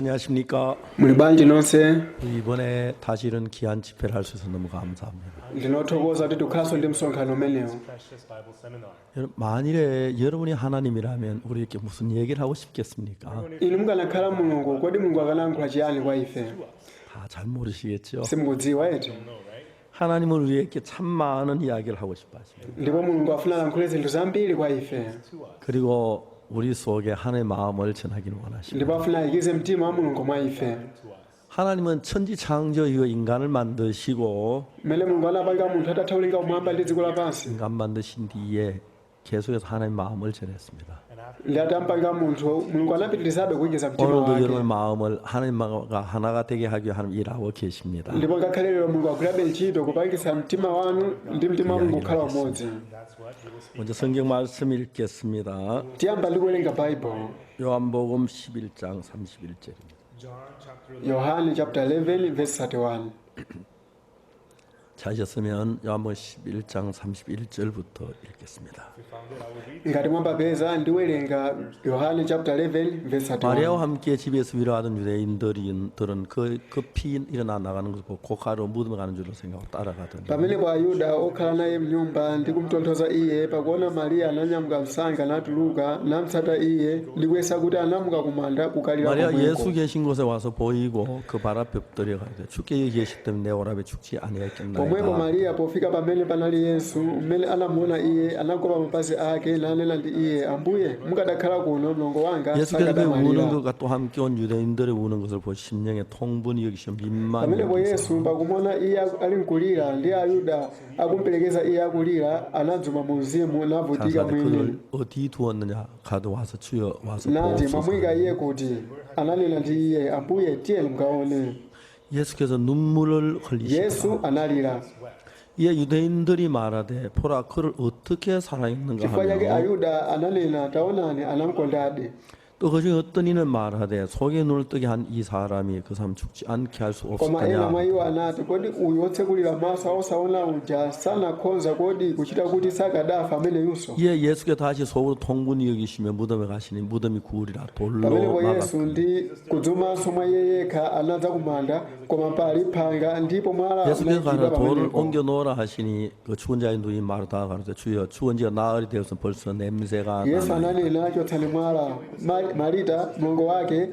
안녕하십니까. Muli banji nonse 이번에 다시 이런 귀한 집회를 할 수 있어서 너무 감사합니다. ndinothokoza kuti tikhalanso ndi msonkhano umenewu. 만일에 여러분이 하나님이라면 우리 이렇게 무슨 얘기를 하고 싶겠습니까? inu mukanakhala mulungu kodi mulungu akanayankhula chiyani kwa ife? 다 잘 모르시겠죠. Simukudziwa eti? 하나님은 우리에게 참 많은 이야기를 하고 싶어 하십니다. ndipo mulungu afuna alankhule zinthu zambiri kwa ife, 그리고 우리 속에 하나님의 마음을 전하기를 원하십니다. ndipo afuna ayikize mtima wa mulungu mwa ife. 하나님은 천지 창조 이후 인간을 만드시고 mmene mulungu anapanga munthu atatha kulenga kumwamba ndi dziko lapansi, 인간 만드신 뒤에 계속해서 하나님의 마음을 전했습니다. ndi atampanga munthu mulungu anapitirizabe kuyikiza mtima 오늘도 wake. 여러분의 마음을 하나님과 하나가 되게 하기 위해 하나님 일하고 계십니다. ndipo ngakhale lero mulungu akugwirabe ntchito kupangitsa mtima wanu ndi mtima wa mulungu kukhala umodzi. 먼저 성경 말씀 읽겠습니다. tiyamba ndi kuwerenga baibulo. 요한복음 11장 31절입니다. yohane chapter 11 verse 31. 찾으셨으면 요한복음 11장 31절부터 읽겠습니다. ngati mwambapeza ndiwerenga yohane chapter 11 verse 31. 마리아와 함께 집에서 위로하던 유대인들은 급히 일어나 나가는 것을 보고 고가로 무덤에 가는 줄로 생각하고 따라가더니 pamenepo ayuda okhala naye mnyumba ndi kumtonthoza iye pakuona mariya ananyamuka msanga natuluka namtsata iye ndi kuyesa kuti anamuka kumanda kukalira 마리아 예수 komweko. 계신 곳에 와서 보이고 그 발 앞에 엎드려 가되 주께 여기 계실 때면 내 오라베 죽지 pomwepo 아니하겠나이다. mariya pofika pamene panali yesu, mmene anamuona iye anakopa mapazi ake nanena ndi iye, ambuye mukadakhala kuno mlongo wanga 예수께서 그 우는 sakadamwalira. 것과 또 함께 온 유대인들의 우는 것을 보시 심령에 통분이 여기시어 민망히 pamenepo 여기사 yesu pakumona iye ali mkulira ndi ayuda akumperekeza iye akulira, anadzuma mu mzimu navutika 가사대 mwini 그를 어디 두었느냐 가도 와서 주여 와서 nati 보옵소서. mwamuyika iye kuti, ananena ndi iye, ambuye tiyeni mukaone. 예수께서 눈물을 흘리시더라. yesu analira. 이에 유대인들이 말하되 보라 그를 어떻게 살아있는가 chifukwa chake 하며 ayuda ananena, taonani anamkondadi. 또 그중에 어떤 이는 말하되 속에 눈을 뜨게 한 이 사람이 그 사람 죽지 않게 할 수 koma ena 없었느냐. mwa iwo anati, kodi uyu wotsekulira maso osaona uja sanakhoza kodi kuchita kuti sakadafa ameneyunso? 이에 예수께 다시 속으로 통분이 여기시며 무덤에 가시니 무덤이 구우리라 돌로 pamenepo yesu 막았고 ndi kudzumanso mwa iye yekha anadza kumanda, koma pali phanga ndipo mwala 예수께서 가라 unayikidwa 돌을 pamenepo. 옮겨 놓으라 하시니 그 죽은 자의 누이 마르다가 가로되 주여 죽은 지가 나흘이 되어서 벌써 냄새가 yesu 나나이다. ananena, chotsani mwala. marita mlongo wake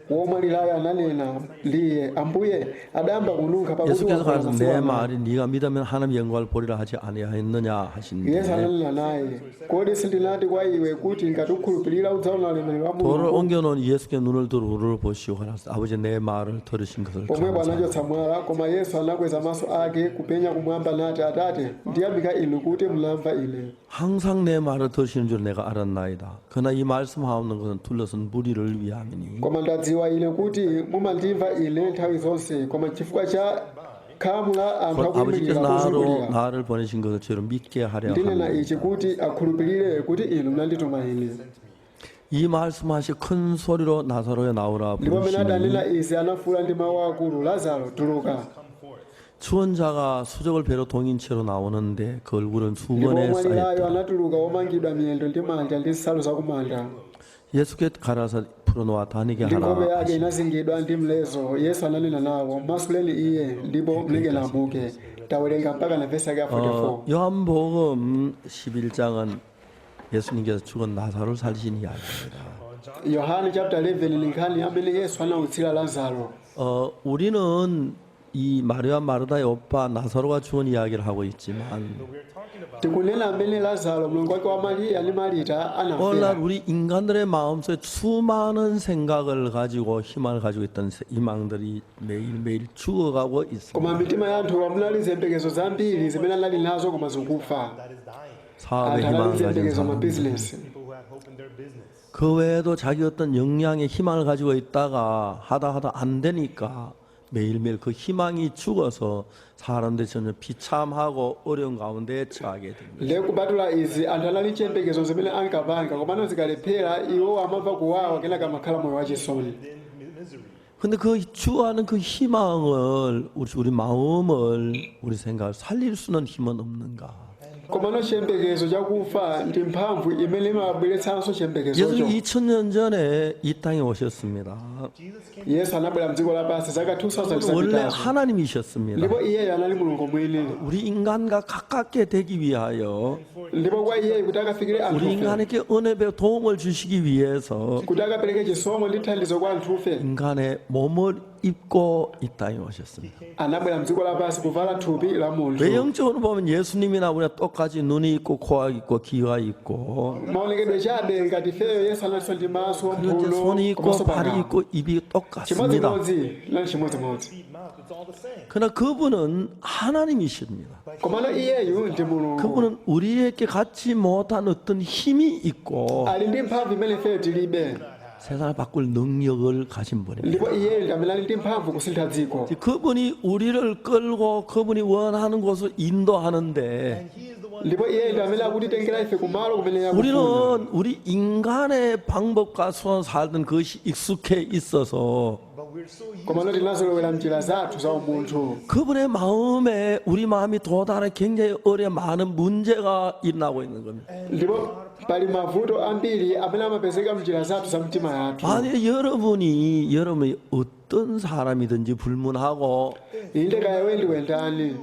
womwalirayo ananena ndiye, ambuye adayamba kununkha pakuti 예수께서 wakhala 가라사 masiku 내 anayi. 말이 네가 믿으면 하나님 영광을 보리라 하지 아니하였느냐 yesu 하시는데 ananena naye, kodi sindinati kwa iwe kuti ngati ukhulupirira udzaona ulemerero wa 돌을 mulungu? 옮겨 놓은 예수께 눈을 들어 우르르 보시고 가라사 아버지 내 말을 들으신 것을 pomwepo 감사합니다. anachotsa mwala, koma yesu anakweza maso ake kupenya kumwamba nati, atate ndiyamika inu kuti mlamva ine. 항상 내 말을 들으시는 줄 내가 알았나이다. 그러나 이 말씀하옵는 것은 둘러선 무리를 위함이니 koma ndadziwa ine kuti mumandimva ine nthawi zonse, koma chifukwa cha khamu la anthu 아버지께서 akuyimirira kuzungulira. 나를 보내신 것을 저를 믿게 하려 ndinena 합니다. ichi kuti akhulupirire kuti inu mnandituma ine. 이 말씀하시 큰 소리로 나사로에 나오라 ndipo amene 부르시니 adanena izi anafuwula ndi mawu akulu, lazaro tuluka. 추운 자가 수족을 배로 동인 채로 나오는데 그 얼굴은 ndipo 수건에 omwalirayo 쌓였다. anatuluka omangidwa miyendo ndi manja ndi nsalu zakumanda. 예수께 가라사 풀어놓아 다니게 ndi nkhope 하라. yake inazingidwa ndi mlezo. yesu ananena nawo, masuleni iye ndipo mleke amuke. tawerenga mpaka na vesi yake ya 44. 요한복음 11장은 예수님께서 죽은 나사로를 살리신 이야기입니다. yohane chapter 11 ni nkhani amene yesu anautsira lazaro. 우리는 이 마리아 마르다의 오빠 나사로가 죽은 이야기를 하고 있지만 tikunena amene lazaro mlongo wake wa mariya ndi marita 오늘날 anafera. 우리 인간들의 마음속에 수많은 생각을 가지고 희망을 가지고 있던 희망들이 매일매일 죽어가고 koma 있습니다. mitima ya anthu munali ziyembekezo zambiri zimene anali nazo koma zikufa. 사업의 anthu 희망을 anali 가진 ziyembekezo 사람, mabizinesi. 그 외에도 자기 어떤 역량의 희망을 가지고 있다가 하다 안 되니까 매일매일 그 희망이 죽어서 사람들이 전혀 비참하고 어려운 가운데 처하게 됩니다. le kupatula izi anthu anali chiyembekezo zimene ankapanga, komano zikalephera iwo amamva kuwawa kenaka amakhala moyo wachisoni. 근데 그 주하는 그 희망을 우리 마음을 우리 생각을 살릴 수는 힘은 없는가? komano chiyembekezo chakufa ndi mphamvu imene imabweretsanso chiyembekezocho. 예수님 2000년 전에 이 땅에 오셨습니다. yesu anabwera mdziko lapansi zaka 2000 원래 zapitazo 하나님이셨습니다. ndipo iyeyo anali mulungu mwini 우리 인간과 가깝게 되기 위하여 ndipo kwa iyeyo kuti akafikire 우리 anthufe 인간에게 은혜의 도움을 주시기 위해서 kuti akapereke chisomo ndi thandizo kwa anthufe 인간의 몸을 입고 이 땅에 오셨습니다. anabwera mdziko lapansi kuvala thupi la munthu. 외형적으로 보면 예수님이나 우리가 똑같이 눈이 있고 코가 있고 귀가 있고 maonekedwe chabe ngati ifeyo yesu analinso ndi maso 그리고 이제 mphuno 손이 있고 komanso 발이 pakamwa. 있고 입이 똑같습니다. chimodzimodzi nali chimodzimodzi 그러나 그분은 하나님이십니다. komano iyeyu ndi mulungu 그분은 우리에게 갖지 못한 어떤 힘이 있고 ali ndi mphamvu imene ifeyo tilibe 세상을 바꿀 능력을 가진 분입니다. ndipo iyeyu ndi amene ali ndi mphamvu kusintha dziko. 그분이 우리를 끌고 그분이 원하는 곳을 인도하는데 ndipo iyeyu ndi amene akutitengera ife kumalo kumene yakufuna. 우리는 우리 인간의 방법과 수원 살던 그것이 익숙해 있어서 komano tinazolowera mnjira zathu za umunthu. 그분의 마음에 우리 마음이 도달해 굉장히 어려 많은 문제가 일어나고 있는 겁니다. ndipo pali mavuto ambiri amene amapezeka mnjira zathu za mtima yathu. 만약 여러분이 어떤 사람이든지 불문하고 inde kaya wendi wendani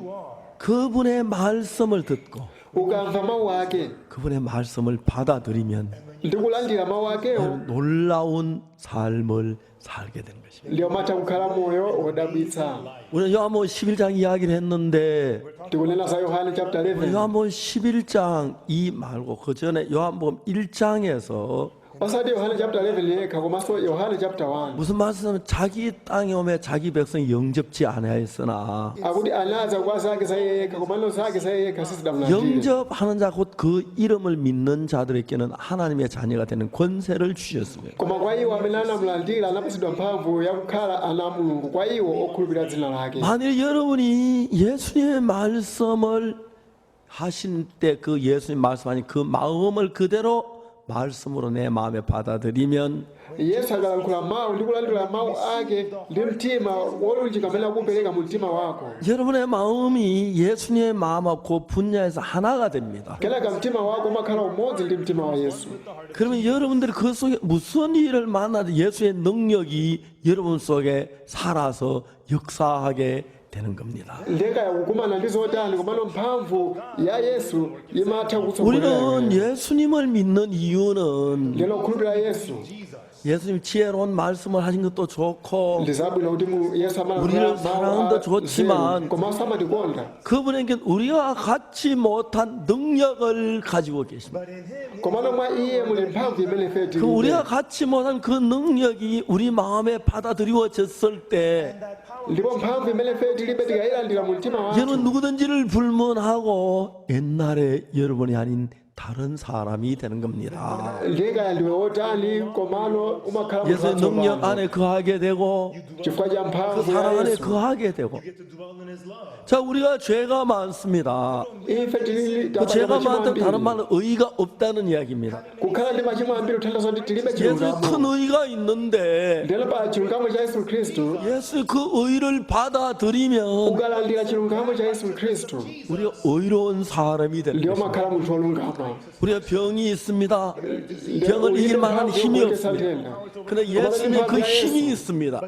그분의 말씀을 듣고 ukamva mawu ake 그분의 말씀을 받아들이면 ndi kulandira mawu akewo 놀라운 삶을 살게 되는 것입니다. ndiyo matha kukhala moyo wodabwitsa. 우리는 요한복음 11장 이야기를 했는데 tikunena za yohane chapter 11 요한복음 11장 2 말고 그 전에 요한복음 1장에서 osati yohane chapter 11 yekha komanso yohane chapter 1 무슨 말씀은 자기 땅에 오면 자기 백성이 영접지 아니하였으나 akuti anaza kwa zake za iye yekha komano zake za iye yekha sizidamlandire. 영접하는 자 곧 그 이름을 믿는 자들에게는 하나님의 자녀가 되는 권세를 주셨습니다. koma kwa iwo amene anamulandira anapasidwa mphamvu yakukhala ana a mulungu kwa iwo okhulupirira dzina lake. 만일 여러분이 예수님의 말씀을 하신 때 그 예수님 말씀하신 그 마음을 그대로 말씀으로 내 마음에 받아들이면 yesu akalankhula mawu ndi kulandira mawu ake ndi mtima wolunjika amene akupereka mu mtima wako. 여러분의 마음이 예수님의 마음하고 그 분야에서 하나가 됩니다. kenaka mtima wako umakhala umodzi ndi mtima wa yesu. 그러면 여러분들이 그 속에 무슨 일을 만나도 예수의 능력이 여러분 속에 살아서 역사하게 되는 겁니다. ndekaya kukumana ndi zotani komano mphamvu ya yesu imatha 우리는 kutsogolera. 예수님을 믿는 이유는 lero kukhulupirira yesu 예수님 지혜로운 말씀을 하신 것도 좋고 ndi zabwino kuti yesu 우리를 사랑하는 도 좋지만 komanso amatikonda. 그분에게 우리와 갖지 못한 능력을 가지고 계십니다. komano mwa iye muli mphamvu imene ife 그 tilibe. 우리가 갖지 못한 그 능력이 우리 마음에 받아들여졌을 때 ndipo mphamvu imene ife tilibe tikayilandira mu mtima wathu 여러분 누구든지를 불문하고 옛날에 여러분이 아닌 다른 사람이 되는 겁니다. ndekaya ndiwe wotani komano umakhala mu 예수의 능력 zatsopano 안에 거하게 되고 chifukwa cha 그 mphamvu 사랑 ya 안에 yesu. 거하게 되고 자 우리가 죄가 많습니다. ife tili 그 죄가 machimo 많다는 다른 ambiri 말은 의의가 없다는 이야기입니다. kukhala ndi machimo ambiri kuthandiza kuti tilibe 예수의 chilungamo. 큰 의의가 있는데 ndelo pa chilungamo cha yesu khristu 예수의 그 의의를 받아들이면 ukalandira chilungamo cha yesu khristu 우리가 의로운 사람이 되는 ndiyo 것입니다. makhala munthu wolungama. 우리가 병이 있습니다. 병을 이길 만한 힘이 없습니다. 그런데 예수님의 그 힘이 있습니다.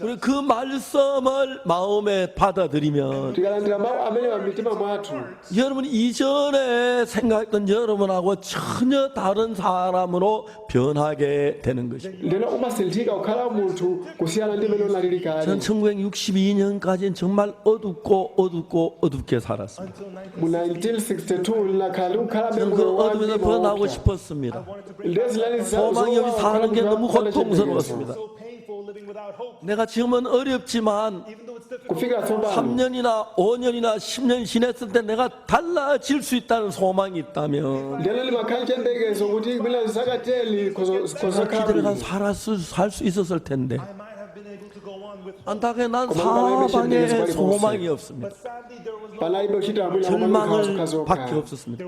우리 그 말씀을 마음에 받아들이면 tikalandira mawu amene pa mitima mwathu 여러분 이전에 생각했던 여러분하고 전혀 다른 사람으로 변하게 되는 것입니다. ndeno umasinthika kukhala munthu kusiyana ndi mmene unalili 전 kale. 1962년까지는 정말 어둡게 살았습니다. mu 1962 linakhala likukhala 저는 mmoyo 그 wa 어둠에서 mdima 벗어나고 wopsa. 싶었습니다. ndezi lali 소망이 없이 사는 게 너무 고통스러웠습니다. 내가 지금은 어렵지만 kufikira tsopano 3년이나 5년이나 10년 지냈을 때 내가 달라질 수 있다는 소망이 있다면 ndeno limakhala chiyembekezo kuti mwina zakateli 기대가 kozakhala 살 수 있었을 텐데 안타깝게 난 그만 사방에 가면 소망이 없습니다. panalibe kuchita mwina 절망을 kumakhala 밖에 없었습니다.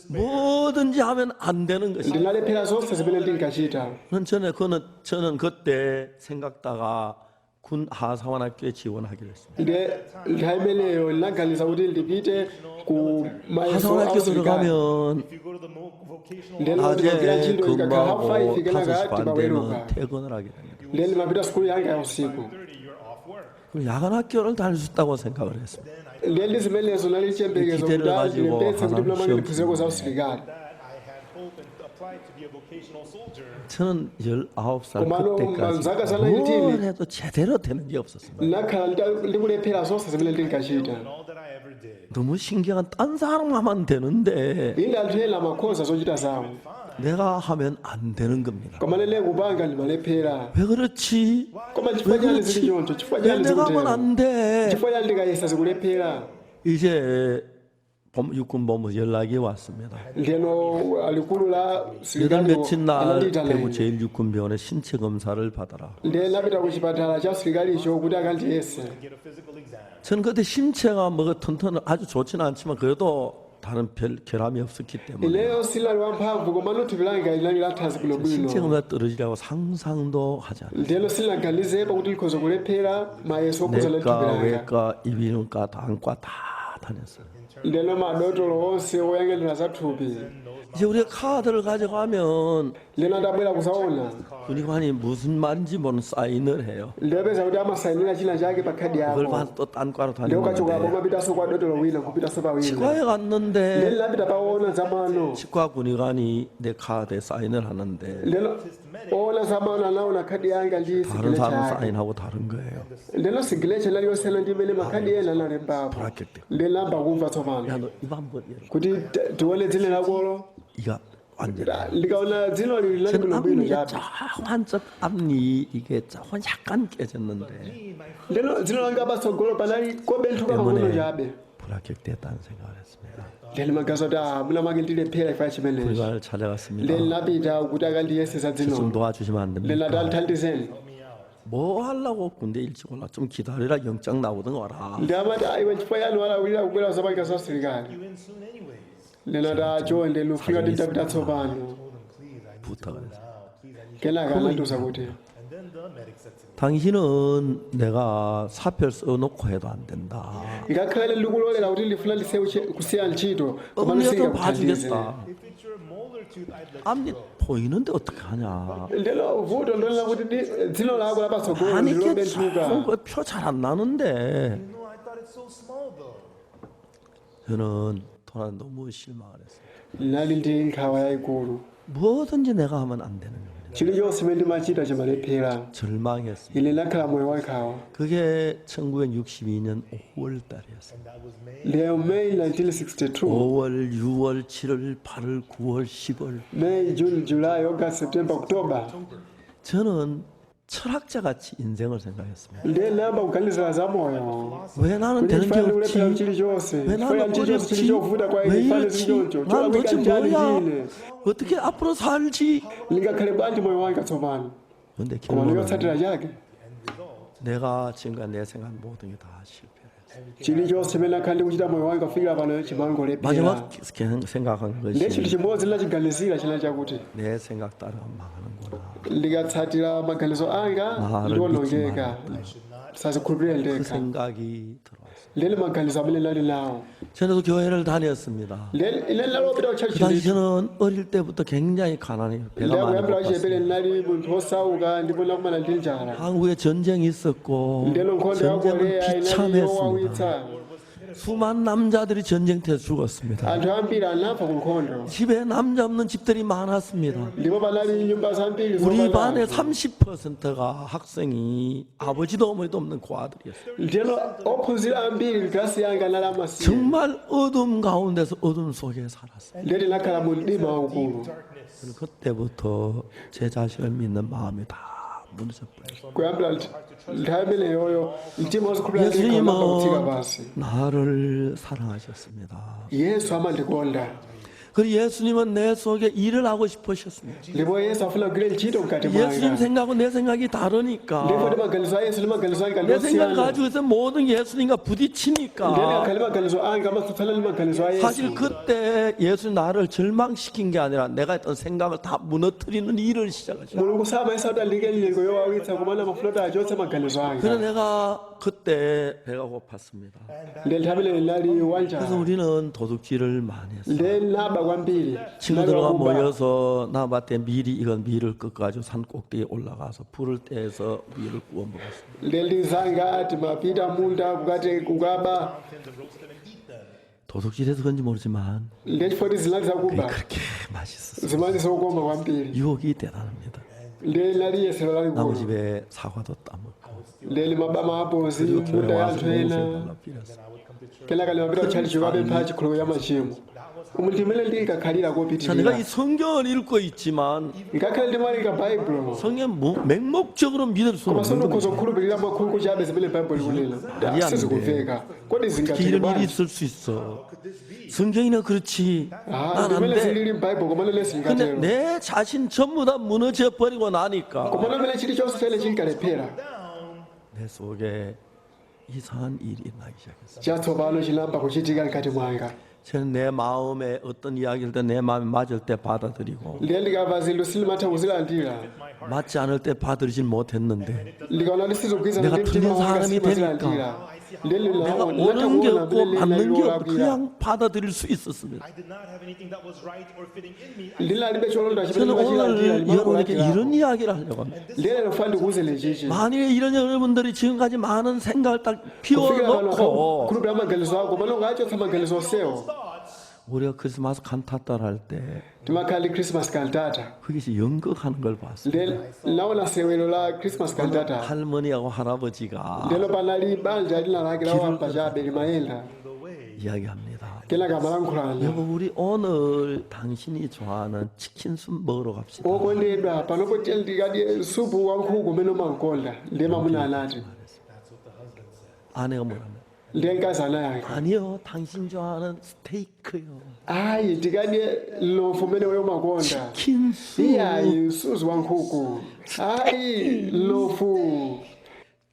뭐든지 하면 안 되는 것입니다. ndinalephera zonse zimene ndinkachita. 저는 그때 생각다가 군 하사관학교에 지원하기로 했습니다. nde nthawi imeneyo linaganiza kuti ndipite ku mayeso 하사관학교 asilikali 들어가면 ndeno 낮에 ndikagwira ntchito ikakhala half 근무하고 5 kenaka 5시 반 timaweruka 되면 퇴근을 하게 됩니다. nde ndimapita sikulu yanga ya usiku 그럼 야간 학교를 다닐 수 있다고 생각을 했습니다. nde ndi zimenezo nali chiyembekezo 기대를 kuti 가지고 ndilembetse kuti 하나님 mlamani 시험 ndiphunzireko za usilikali 저는 19살 그만호 그때까지 만사가 살아있는 뭘 팀이. 해도 제대로 되는 게 없었습니다. ndinakhala ndikulephera zonse zimene ndinkachita 너무 신기한 딴 사람 하면 되는데 inde anthu ena amakhoza zochita zawo 내가 하면 안 되는 겁니다. koma nene kupanga ndimalephera 왜 그렇지? koma 왜 chifukwa chani zili 그렇지? choncho chifukwa 왜 chani 내가 하면 zikutero 안 돼? chifukwa chani ndikayesa zikulephera 이제 육군본부 연락이 왔습니다. ndeno alikulu la 여덟 silikali 며칠 날 anandiyitana 대구 ine 제1육군병원에 신체 검사를 받아라. nde napita ku chipatala cha silikalicho kuti akandiyese 저는 그때 신체가 뭐가 튼튼 아주 좋지는 않지만 그래도 다른 별 결함이 없었기 때문에 ineyo silali wamphamvu koma thupi langa linali lathanzi 신체 bwinobwino 검사 떨어지라고 상상도 하지 않아요. ndeno silinaganizepa kuti likhoza kulephera mayeso okhuza la thupi 내과, langa 외과, 이비인후과, 단과 다 다녔어요. ndeno madotolo onse oyang'anira za thupi 이제 우리가 카드를 가져가면 ndeno atabwera kusaona 군의관이 무슨 말인지 모르는 사인을 해요. ndiyapeza kuti amasayinira china chake pa khadi 그걸 yako 봐서 또 딴과로 ndeukachokapo 다니는데 mapitanso kwa dotolo wina kupitanso pa wina 치과에 갔는데 ndeno napita paona zamano 치과 군의관이 내 카드에 사인을 하는데 ndeno oona zamano anaona khadi yanga ndi 다른 sigile 사람 chake 사인하고 다른 거예요. ndeno sigile chenali yosiyana ndi imene makhadi ena analembapo 불합격돼. ndinamba kumva tsopano 야, 너 입 한번 열어. kuti tione dzina lakolo 이가 완전. ndikaona dzina lili lali 저는 bwinobwino 앞니가 chabe 쫙 한쪽 앞니 이게 쫙 약간 깨졌는데 ndeno dzina langa patsogolo panali kobenthuka pang'ono 때문에 chabe 불합격됐다는 생각을 했습니다. ndeni magazo kuti muna make ndilephera ifa chimenechi 군의관을 찾아갔습니다. ndeni napita kuti akandiyesesa 저 좀 dzino 도와주시면 안 ndeni 됩니까? atandithandizeni 뭐 하려고 군대 일찍 올라 좀 기다리라 영장 나오든 와라. ndamati iwe chifukwa yani walawulira kubwera kusapangira za usilikali ndeni ati achonde lufika kuti ndapita tsopano 부탁을 했어요. kenaka anandiuza kuti 당신은 내가 사표를 써놓고 해도 안 된다. ngakhale ndikulolera kuti ndifuna kusiya ntchito koma 언니가 좀 ndisingakuthandize 봐주겠다. 앞니 보이는데 어떻게 하냐. ndeno vuto ndonena kuti dzino lako lapatsogolo 아니 이게 ndilobenthuka 표 잘 안 나는데 저는 도난 너무 실망을 했어요. ndinali ndi nkhawa yayikulu 뭐든지 내가 하면 안 되는 겁니다. chilichonse chimene ndimachita chimalephera 절망했습니다. ine ndakhala moyo wankhawa 그게 1962년 5월 달이었어요. ndiyo May 1962 5월, 6월, 7월, 8월, 9월, 10월. May, June, July, August, September, October 저는 철학자 같이 인생을 생각했습니다. ndiye ndayamba kuganizira za moyo 왜 나는 kuti 되는 게 ndifane 없지? kulephera chilichonse 왜 chifukwa 나는 chilichonse chili 어렵지? chovuta kwa ine 왜 ndifane 이렇지? chilichoncho 난 도대체 cholakwika njani 뭐야? ndine 어떻게 앞으로 살지? ndingakhale bwanji moyo wanga tsopano 근데 koma 결론은 ndikutsatira chake 내가 지금까지 내 생각 모든 게 다 실패했어요. chilichonse chimene ndakhala ndikuchita moyo wanga kufikira pano chimangolephera 마지막 생각한 ndiye chinthu 것이 chimodzi ndinachiganizira chinali chakuti 내 생각 따라 망하는구나. ndikatsatira maganizo anga 나를 ndiwonongeka sazikhulupirira 그 ndekha 생각이 들어왔어요. ndele maganizo amene ndali nawo 저도 교회를 다녔습니다. ine ndalopita 그 kuchachi 당시 저는 어릴 때부터 굉장히 가난해요. 배가 많이 ndakuyambira chipere 고팠어요. ndinali munthu osauka ndipo ndakumana ndi njala 한국에 전쟁이 있었고 ndeno nkhondo ya 전쟁은 korea inali 비참했습니다. yowawitsa 수많은 남자들이 전쟁터에 죽었습니다. anthu ambiri anafa ku nkhondo 집에 남자 없는 집들이 많았습니다. ndipo panali nyumba zambiri 우리 반의 zopanda 30%가 학생이 아버지도 어머니도 없는 고아들이었어요. ndeno ophunzira ambiri klasi yanga anali amasiye 정말 어둠 가운데서 어둠 속에 살았어요. ndeti nakhala mu mdima waukulu 그리고 그때부터 제 자신을 믿는 마음이 다 무너져버렸어요. kuyambira nthawi imeneyoyo mtima wozikhulupirira ndekha unamba kutsika 예수님은 pansi 나를 사랑하셨습니다. yesu amandikonda 그리고 예수님은 내 속에 일을 하고 싶으셨습니다. ndipo yesu afuna kugwira ntchito mkati 예수님 mwanga 생각하고 내 생각이 ndipo 다르니까 ndi maganizo a yesu ndi maganizo anga 내 생각을 ndosiyana 가지고 있으면 모든 예수님과 ndene 부딪히니까 akhali maganizo anga amatsutsana ndi maganizo a 사실 yesu 그때 예수 나를 절망시킨 게 아니라 내가 했던 생각을 다 무너뜨리는 일을 시작하셨어요. mulungu samayesa kuti andike lingo yowawitsa kumana mafuta achotse maganizo 그래서 anga 내가 그때 배가 고팠습니다. nde nthawi lero linali 그래서 wanja 우리는 도둑질을 많이 했어요. nde naba kwambiri 친구들과 nakuba 모여서 나밭에 미리 이건 밀을 꺾어가지고 산 꼭대기에 올라가서 불을 떼서 밀을 구워 먹었어요. nde ndizanga timapita munda kukati kukaba 도둑질해서 그런지 모르지만 nde chifoti zinali zakuba 그렇게 맛있었어요. zimali zokoma kwambiri 유혹이 대단합니다. nde linali yesero 나무 lalikulu 집에 사과도 따먹고 nde limaba maapozi 그리고 교회 munda ya 와서 anthu 모세 ena 발라필었어요. kenaka limapita kutchali chikabe mpha chikhulupiriro ya machimo umu ndimene ndikakhalira 자, 내가 kopitirira 이 성경을 읽고 있지만 ngakhale ndimalika baibulo 성경 맹목적으로 믿을 수는 koma 없는 sindikhoza 겁니다. kukhulupirira makhuluku chabe zimene baibulo likunena 말이 안 sizikumveka kodi 특히 zingatheke 이런 일이 bwanji 있을 수 있어. 성경이나 그렇지. 난 ndimene 안 돼. zilili mbaibulo komano lesi 근데 lingatero 내 자신 전부 다 무너져 버리고 나니까 komano mene chilichonse chene chinkalephera 내 속에 이상한 일이 나기 시작했어요. chatsopano chinamba kuchitika mkati mwanga 저는 내 마음에 어떤 이야기를 때 내 마음에 맞을 때 받아들이고 ndiye ndikamva zinthu silimatha kuzilandira 맞지 않을 때 받아들이질 못했는데 ndikaona lisizogwirizana 내가 ndi 틀린 mtima wanga 사람이 simazilandira ndiye 내가 ndinaona 옳은 게 없고 맞는 게 없고 ndinaona 그냥 받아들일 수 있었습니다. I did not have anything that was right or fitting in me. ndinalibe cholonda 저는 chimene chimachilandira 오늘 여러분에게 이런 이야기를 하려고 합니다. ndiye lero funa ndikuwuzeni chichi 만일에 이런 여러분들이 지금까지 많은 생각을 딱 kufikira pano 피워놓고 kukhulupirira maganizo ako pano ngachotsa maganizo onsewo 우리가 크리스마스 칸타타를 할 때 timakhala ndi christmas cantata 거기서 연극하는 걸 봤어요. ndiye naona sewelo la christmas cantata 할머니하고 할아버지가 ndilo panali banja lina lake lawamba chabe limayenda 이야기합니다. kenaka amalankhulana 여보 우리 오늘 당신이 좋아하는 치킨숲 먹으러 갑시다. okondedwa panopo ndikadye supu wankhuku umene umankonda ndiye mamuna anati 아내가 뭐라면 ndiye mkazana yake 아니요 당신 좋아하는 스테이크요. ayi tikadye lofu umene we umakonda 치킨숲. iyayi msuzi wankhuku ayi lofu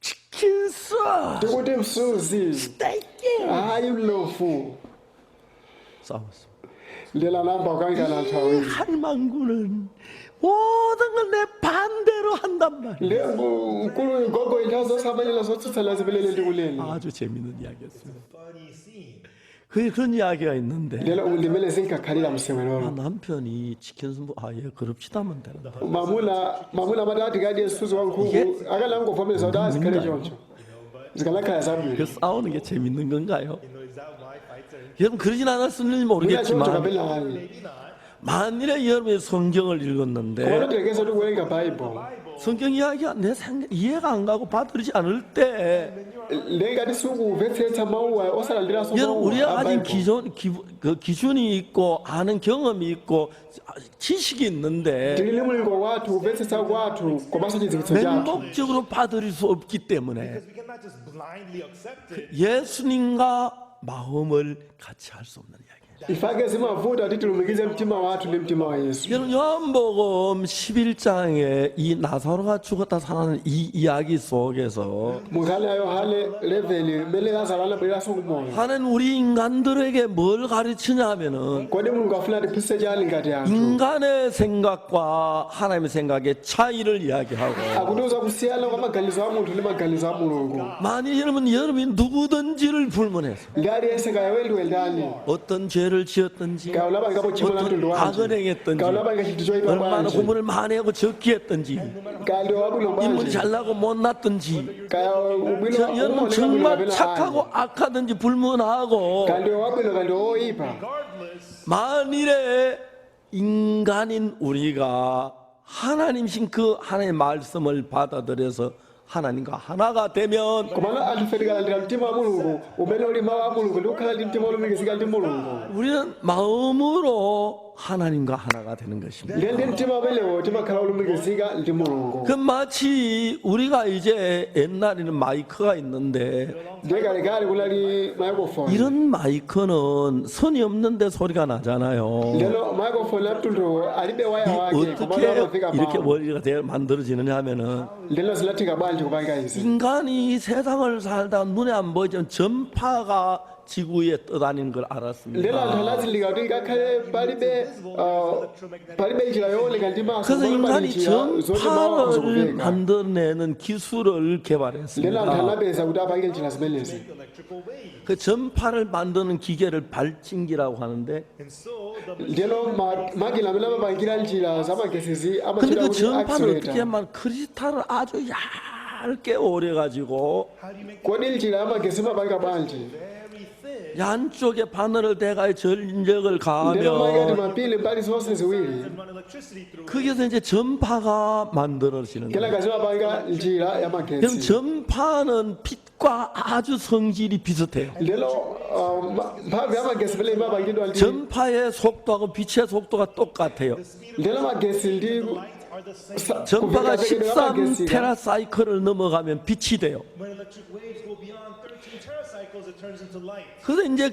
치킨숲. tikuti msuzi 스테이크. ayi lofu 싸웠어. ndiye lanamba kukangana anthu awiri 할망구는 모든 걸 내 반대로 한단 말이야. ndiye mkulu gogo inthawi zosamalira zotsutsana zimelele ndikuleni 아주 재밌는 이야기였어요. Funny scene. 그런 이야기가 있는데 ndiyelo ndimene zinkakhalira 아, msewelolo 남편이 치킨숲 아예 그럽시다 하면 되는데 mamuna amati ati kadye msuzi wankhuku akalangovomereza kuti azikhale choncho zikanakhala zabwino 그 싸우는 게 재밌는 건가요? You know, is that why fights are 여러분 그러진 않았을지 mwina choncho 모르겠지만 kapena ayi 만일에 여러분이 성경을 읽었는데 komano tilekeza tikuwerenga baibulo 성경 이야기가 내 생각 이해가 안 가고 받아들이지 않을 때 ndiye ngati sikumvetsetsa mawuwa osalandiranso 여러분 mawuwa 우리가 a 가진 baibulo 그 기준이 있고 아는 경험이 있고 지식이 있는데 tili mulingo wathu kumvetsetsa kwathu komanso chidziwitso chathu 맹목적으로 받아들일 수 없기 때문에 because we cannot just blindly accept it. 예수님과 마음을 같이 할 수 없는 이야기예요. ifake zimavuta kuti tilumikize mtima wathu ndi mtima wa yesu 여러분 요한복음 11장에 이 나사로가 죽었다 살아나는 이 이야기 속에서 munkhani ya yohane 11 mmene lazaro anabwereranso kumoyo 하나님 우리 인간들에게 뭘 가르치냐면은 kodi mulungu afuna tiphunzitse chani ngati anthu 인간의 생각과 하나님의 생각의 차이를 이야기하고 akutiuza kusiyana kwa maganizo a munthu ndi maganizo a mulungu 만일 여러분이 누구든지를 불문해서 ndi aliyense kayawendiwe ndani 어떤 죄를 지었든지 kaulapangapo tchimo la mtundu 어떤 악을 wanji 행했든지 kaulapanga chinthu choyipa 얼마나 bwanji 공부를 많이 하고 적게 했든지 kali wabwino 인물이 bwanji 잘나고 못났든지 kaya ubwino 여러분 umaoneka bwino 정말 kapena 착하고 ayi 악하든지 불문하고 kandi wabwino kandi woyipa 만일에 인간인 우리가 하나님신 그 하나님의 말씀을 받아들여서 하나님과 하나가 되면 komano anthu fe tikalandira mtima wa mulungu umene uli mawu a mulungu ndi kukhala ndi mtima olumikizika ndi mulungu 우리는 마음으로 하나님과 하나가 되는 것입니다. ndi mtima umenewo timakhala olumikizika ndi mulungu. 그 마치 우리가 이제 옛날에는 마이크가 있는데 ndiye kalekale kunali microphone. 이런 마이크는 선이 없는데 소리가 나잖아요. lero microphone aptulo alibe waya wake 어떻게 komano amafika 이렇게 mawu. 원리가 만들어지느냐 하면은 lero zinatheka bwanji kupanga izi. 인간이 세상을 살다 눈에 안 보이지만 전파가 지구에 떠다니는 걸 알았습니다. lero anthu anazindikira kuti ngakhale palibe njira yooneka ndi maso 그래서 komano pali 인간이 njira zoti mawu akhoza 전파를 kupeka. 만들어내는 기술을 lero anthu 개발했습니다. anapeza kuti apange njira zimenezi. electrical wave. 그 전파를 만드는 기계를 발진기라고 하는데, And so the lero makina amene amapangira njira zamagesizi 근데 amachita 그 kuti 전파를 어떻게 accelerator. 하면 크리스탈을 아주 얇게 오려가지고 how do you make kodi njira yamagesi imapanga bwanji. very thin 양쪽에 바늘을 대가 전력을 lero maikati 가하면 mapili mbali zonse ziwiri. and run electricity through it? 거기서 이제 전파가 만들어지는 거예요. kenaka zimapanga njira 그럼 yamagesi. 전파는 빛과 아주 성질이 비슷해요. lero mphamvu yamagesi pele imapangidwa ndi 전파의 속도하고 빛의 속도가 똑같아요. lero magesi ndi Lights are the same. 전파가 kuvekedwa 13 kwamagesiga. 테라사이클을 넘어가면 빛이 돼요. When electric waves go beyond 13 teracycles, it turns into light. 그래서 이제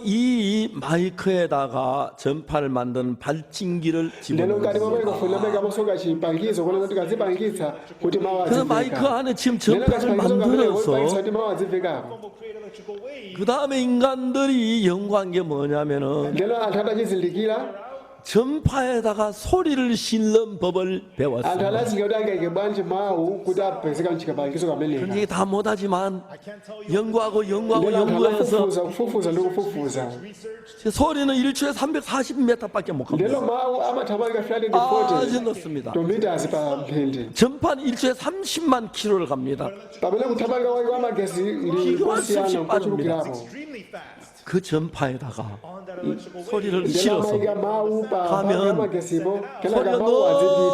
이 마이크에다가 전파를 만드는 발진기를 lero 집어넣어요. mkati mwa microphone amene masoka chipangizo kuona kuti kazipangitsa kuti mawu 그래서 마이크 azimveka. 안에 지금 lero 전파를 kachipangizo kamene 만들어서 koipangitsa kuti mawu azimvekapo. Will create electrical waves. 그 다음에 인간들이 연구한 게 뭐냐면은 lero anthu atachizindikira 전파에다가 소리를 실는 법을 anthu 배웠습니다. anazindikira kuti angayike bwanji mawu kuti apezeka mchikapangizo kameneka. 그런데 이게 다 못하지만 I can't tell you 연구하고 lero anthu 연구해서 anafufuza kufufuza ndi kufufuza. research. 소리는 1초에 340m밖에 못 lero 갑니다. mawu amathamanga 아주 340 높습니다. meters pa mphindi. 전파는 1초에 30만 킬로를 갑니다. pamene kuthamanga kwake kwamagesi ndi kosiyana kuchulukirapo. Extremely fast 그 전파에다가 on that electrical wave. 소리를 lero 실어서 amayika mawu pa 가면 yamagesipo kenaka 소리가 mawu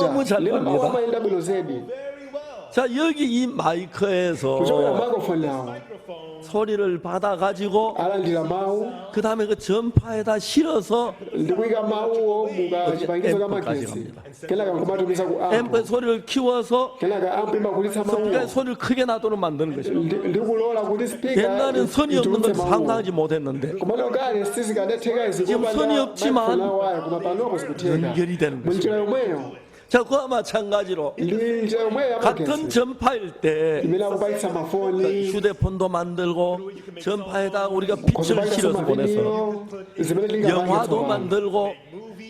너무 잘 azipita. lero mawu 갑니다. amayenda bwino zedi. Very well. 자 여기 이 kuchokera 마이크에서 microphone awo Microphone. 소리를 받아가지고 alandira mawu 그 다음에 그 전파에다 실어서 ndi kuyika mawuwo muka chipangizo ka magesi kenaka nkumatumiza ku 앰프의 amp 소리를 키워서 kenaka amp imakulitsa 스피커의 mawuwo 소리를 크게 나도록 만드는 것입니다. ndi kulola kuti speaker 옛날엔 선이 없는 걸 itulutse mawuwo. 상상하지 못했는데 kumalo kale sizikadatheka izi 지금 선이 없지만 wayo koma panopo zikutheka 연결이 되는 것입니다. munjira yomweyo 자 그와 마찬가지로 ndi njira yomweyo 같은 yamagesi 전파일 때 imene akupangitsa mafoni 휴대폰도 만들고 전파에다 우리가 빛을 kupangitsa 실어서 보내서 mavidiyo zimene 영화도 tingapangitsa 만들고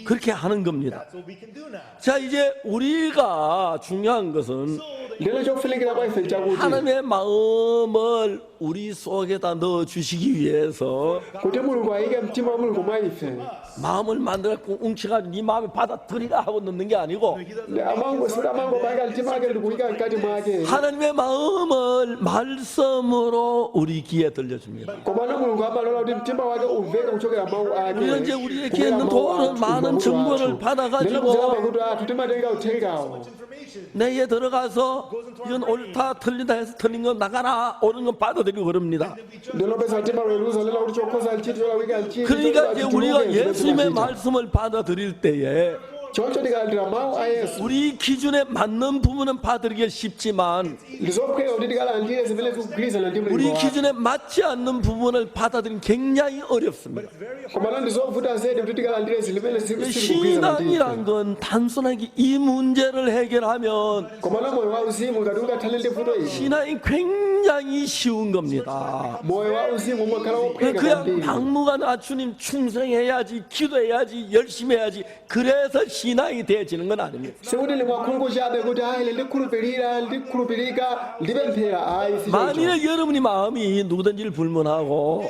그렇게 하는 겁니다. That's what we can do now. 자 이제 우리가 중요한 것은 lero chofunikira kwa ife chakuti 하나님의 마음을 우리 속에다 넣어 주시기 위해서 kuti mulungu ayike mtima wa mulungu mwa ife 마음을 만들고 웅치가지고 네 마음에 받아들이라 하고 넣는 게 아니고 amangopanga mtima wake ndi kuyika mkati mwake 하나님의 마음을 말씀으로 우리 귀에 들려줍니다. komano mulungu amalola kuti mtima wake umveke kuchokera mawu ake 우리는 이제 우리에게 있는 돈은 많은 정보를 받아가지고 kuti athu timatenga uthengawo 내에 들어가서 이건 옳다 틀리다 해서 틀린 건 나가라 옳은 건 받아들이고 그럽니다. ndinopeza mtima weruza lela kuti chokhoza nchiti cholawika nchiti 그러니까 이제 우리가 예수님의 말씀을 받아들일 때에 choncho tikalandira mawu a yesu 우리 기준에 맞는 부분은 받아들이기 쉽지만 ndizophweka kuti tikalandire zimene zikugwirizana ndi 우리 mulungu wake. 기준에 맞지 않는 부분을 받아들이기 굉장히 어렵습니다. komano ndizovuta zedi kuti tikalandire zimene zikugwirizana ndi 신앙이란 건 단순하게 이 문제를 해결하면 komano moyo wa uzimu ngati ungathane ndi vuto ili 신앙이 굉장히 쉬운 겁니다. moyo wa uzimu umakhala wophweka 그냥 kwambiri 막무가내 주님 충성해야지 기도해야지 열심히 해야지 그래서 신앙이 되어지는 건 아닙니다. sikuti limwakhungu chabe kuti ayi ndikhulupirira ndikhulupirika ndipemphera ayi si choncho 만일에 여러분이 마음이 누구든지를 불문하고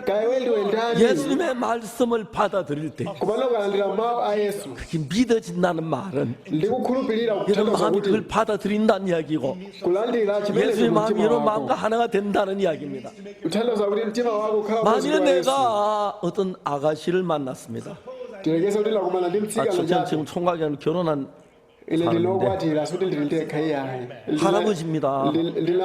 kaya wendi wendani 예수님의 말씀을 받아들일 때 komano ukalandira mawu a yesu 그게 믿어진다는 말은 ndikukhulupirira 여러분 kuthandiza 마음이 kuti 그걸 받아들인다는 이야기고 kulandira chimene 예수의 마음이 mtima 여러분 wako 마음과 하나가 된다는 이야기입니다. kuthandiza kuti mtima wako ukhala 만일에 umodzi wa yesu 내가 어떤 아가씨를 만났습니다. tilekeza kuti lakumana ndi mtsikana 저는 chako 지금 총각이랑 결혼한 ine 사는데 ndinokwatira suti ndili ndekha iyayi 할아버지입니다.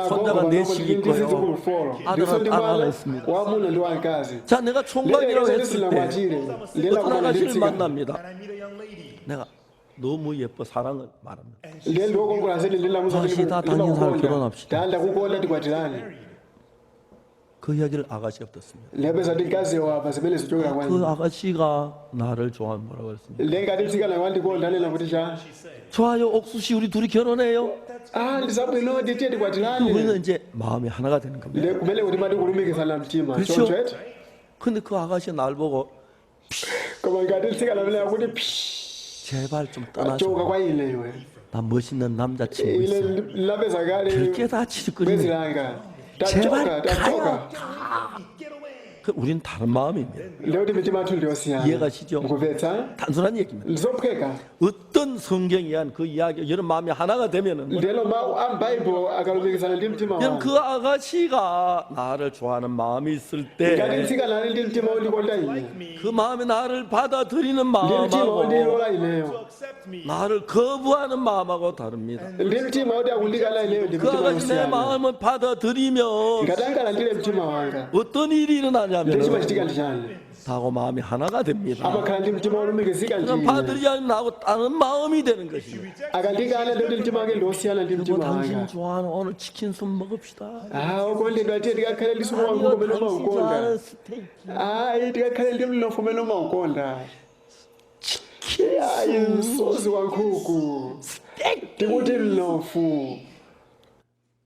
손자가 넷이 있고요. 아들 하나 있습니다. wamuna ndi wamkazi 자, 내가 총각이라고 lero 했을 때 sinakwatire 어떤 ndelakuona 아가씨를 nditsika 만납니다. And I meet a young lady. 내가 너무 예뻐 사랑을 말합니다. ndiye ndiokongola zedi 다시 다 당신 사람 결혼합시다. ndanda kukonda tikwatirane 그 이야기를 아가씨가 듣습니다. ndiyapeza ti mkaziyo apa zimene zichokera 그 kwani 아가씨가 나를 좋아하는 뭐라고 그랬습니다. ndengati mtsikana wandikonda anena kuti cha 좋아요, 옥수씨 우리 둘이 결혼해요. ndisabwino tiye tikwatirane 우리는 이제 마음이 하나가 되는 겁니다. ndiye kumene kuti mati kulumikizana mtima 그렇죠? choncho eti 근데 그 아가씨가 날 보고 koma ngati mtsikana amene akuti 제발 좀 choka 떠나줘. kwa ine iwe 나 멋있는 남자친구 ine 있어. lapeza kale 그렇게 다 bwezi 지적거리네. langa 제발 tachoka 그 우린 다른 마음입니다. ndekuti mitima athu ndiyosiyana 이해가시죠? mukupetsa 단순한 얘기입니다. ndizophweka 어떤 성경에 한 그 이야기 여러분 마음이 하나가 되면은 ndiyeno mawu a m'baibulo akalumikizana ndi mtima 그냥 wanu 그 아가씨가 나를 좋아하는 마음이 있을 ngati 때 mtsikana ali ndi mtima wondikonda ine 그 마음에 나를 받아들이는 ndi mtima 마음하고 wondilola ineyo Accept me. 나를 거부하는 마음하고 다릅니다. ndi mtima woti akundikana ineyo ndi 그 mtima 아가씨 내 wosiyana 마음을 받아들이면 ngati angalandire mtima wanga 어떤 일이 ndi 일어나냐면 chimachitika ndi chani 나하고 마음이 하나가 됩니다. amakhala ndi mtima wolumikizika ndi 그냥 ine 받아들이지 않으면 나하고 다른 마음이 되는 것입니다. akandikana ndikuti mtima wake ndi wosiyana ndi 그리고 mtima 당신 wanga 좋아하는 오늘 치킨 좀 먹읍시다. okondedwa tiye tikakhale ndi supu wangu 아니요, kumene 당신 umaukonda 좋아하는 스테이크. ayi tikakhale ndi mnofu umene umaukonda ayi msozi wa nkhuku tikuti mnofu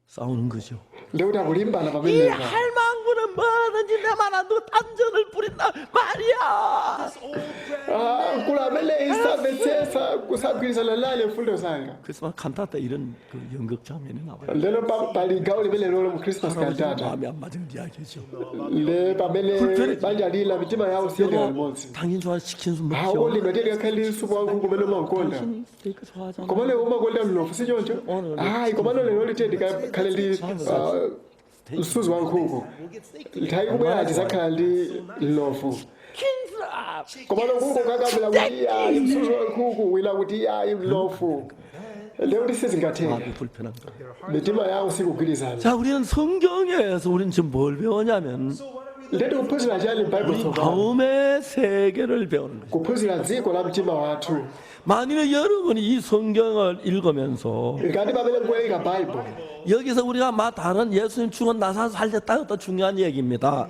싸우는 거죠. ndikuti akulimbana 이 pamenepa 할망구는 뭐든지 내 말아도 탐정을 부린다 말이야. mkulu amene isamvetsetsa kusagwirizana nane mfundo zanga 그래서 칸타타 이런 그 연극 장면이 나와요. lero pali gawo limene lolo mu christmas 할아버지 cantata 마음이 안 맞은 이야기죠. le pamene banja lila mitima yawo siyendera limodzi 당신 좋아하는 치킨 좀 먹죠. okondedwa tiye tikakhale ndi supu wangu kumene umaukonda 당신 스테이크 좋아하잖아. komane umakonda mnofu si choncho ayi komane lero litiye tikakhale ndi msuzi wa nkhuku nthawi kubwera tizakhala ndi mnofu 킹스랍. komane nkhuku kakamira kuti ayi msuzi wa nkhuku wina kuti ayi mnofu ndekuti sizingatheka 마음이 불편한 거. mitima yawo sikugwirizana 자, 우리는 성경에서 우리는 지금 뭘 배우냐면 ndeti kuphunzira chani m'baibulo tsopano 마음의 세계를 배우는 거죠. kuphunzira dziko la mtima wathu 만일에 여러분이 이 성경을 읽으면서 ngati pamene mukuwerenga baibulo 여기서 우리가 다른 예수님 죽은 나사 살렸다 어떤 중요한 얘기입니다.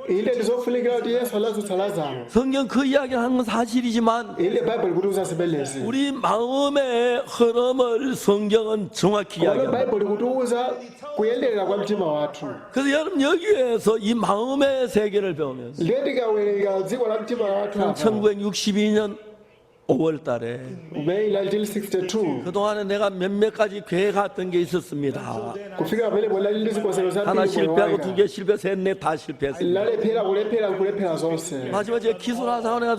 inde ndizofunikira kuti yesu anazutsa lazaro 성경 그 이야기를 하는 건 사실이지만 inde baibulo kutiuza zimenezi 우리 마음의 흐름을 성경은 정확히 komano 이야기합니다. baibulo kutiuza kuyenderera kwa mtima wathu 그래서 여러분 여기에서 이 마음의 세계를 배우면서 ndiye tikawerenga dziko la mtima wathu apa 1962년 5월 달에 May 1962 그동안에 내가 몇몇 가지 계획했던 게 있었습니다. kufika pamene bwelali ndi zikonsero 하나 zambiri 실패하고 두 개 실패, 셋, 넷 다 실패했습니다. lalephera kulephera zonse 마지막에 제가 기술하사원 내가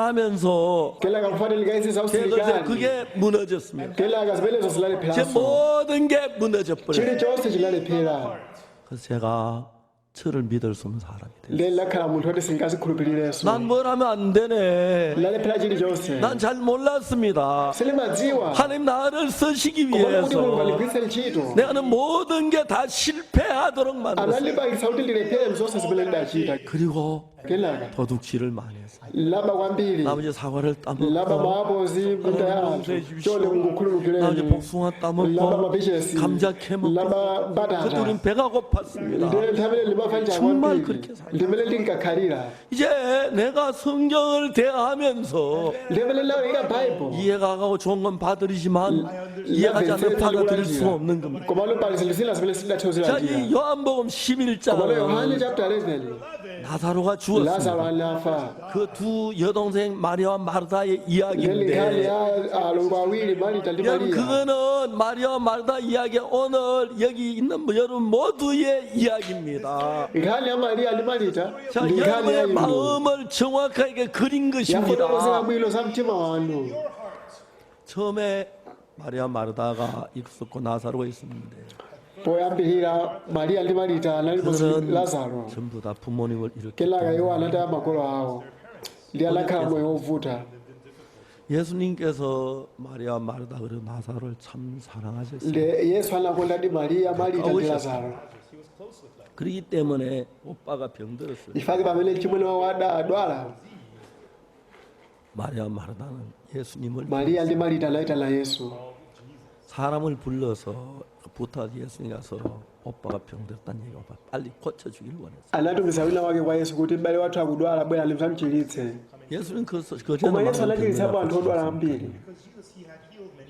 군생활하면서 kenaka kufanele kaisi za 그래서 usilikali 그게 무너졌습니다. kenaka zimenezo 제 zilalepheranso 모든 게 무너져 버려요. chilichonse chilalephera 그래서 제가 저를 믿을 수 없는 사람이 돼요. ndiye lakhala munthu oti singazikhulupirireso 난 뭘 하면 안 되네. lalephera chilichonse 난 잘 몰랐습니다. silimadziwa 하나님 나를 쓰시기 komana kuti mulungu 위해서 aligwiritse ntchito 내가 하는 모든 게 다 실패하도록 만들었어요. analipangisa kuti ndilephere mzonse zimene ndachita 그리고 kenaka 도둑질을 많이 했어요. laba kwambiri 나머지 사과를 laba 따먹고 maapozi munda ya anthu chole 나머지 mungukhululukireni 복숭아 laba 따먹고 mabishesi 감자 캐먹고 laba 그때 batata 우린 배가 고팠습니다. ndiye nthamene limafanja 정말 kwambiri 그렇게 살아요. ndimene ndinkakhalira 이제 내가 성경을 대하면서 ndimene lawerenga baibulo 이해가 가고 좋은 건 받으리지만 이해가지 않으면 받아들일 수 없는 겁니다. komano pali zinthu zina zimene 자, sindathiozera 이 요한복음 komano yohane 11장 chapter 11 나사로가 lazaro 죽었습니다. anafa 그 두 여동생 마리아와 마르다의 ndiye nkhani 이야기인데 ya alongo awiri marita ndi 여러분 mariya 그거는 마리아와 마르다 이야기 오늘 여기 있는 여러분 모두의 이야기입니다. nkhani ya mariya ndi marita 자, ndi nkhani ya 여러분의 inu 마음을 정확하게 그린 yafotokozera 것입니다. bwino za mtima wanu 처음에 마리아 마르다가 있었고 나사로가 있었는데 poyambirira mariya ndi marita anali mu 그들은 lazaro 전부 다 부모님을 잃었기 kenaka 때문에 iwo anataya makolo awo ndi anakhala moyo wovuta 예수님께서 마리아 마르다 그리고 나사로를 참 사랑하셨어요. nde yesu anakonda ndi mariya marita ndi lazaro 그렇기 때문에 오빠가 병들었어요. ifake pamene mchimwene wawo adadwala 마리아 마르다는 예수님을 mariya ndi marita anayitana yesu 사람을 불러서 부탁 예수님 가서 오빠가 병들었다는 얘기가 빨리 고쳐주길 원했어요. anatumiza wina wake kwa yesu kuti m'bale wathu akudwala bwera limsamchiritse 예수는 그 koma 전에 yesu anachiritsapo anthu odwala ambiri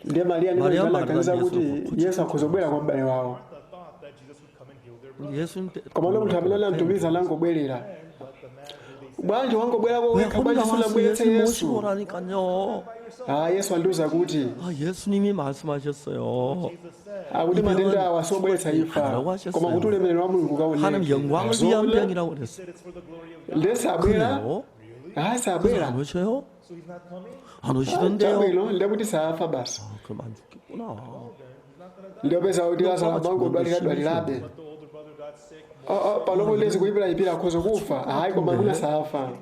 ndiye mariya ndi Mariya marita anaganiza Magdalene kuti Yesu yesu akhoza kubwera kwa m'bale wawo Martha thought that Jesus would come and heal their 예수님 koma uno munthu amene anamtumiza anangobwerera bwanji wangobwerako 왜 wekha 혼자 bwanji 와서 sunabweretse 예수 yesu 모시고 오라니까요. yesu andiuza kuti 예수님이 말씀하셨어요. akuti matenda awa sobweretsa imfa koma kuti ulemerero wa mulungu 하나님 영광을 위한 병이라고 그랬어요. ndesabwera 그래요? 그래서 sabwera 안 오셔요? So he's not coming? 안 오시던데요? chabwino ndekuti safa basi 그럼 안 죽겠구나. ndiyopeza kuti lazaro mangodwalirabe The older brother got sick. panopo lezi kuipirayipira akhoza kufa hayi koma kuna safa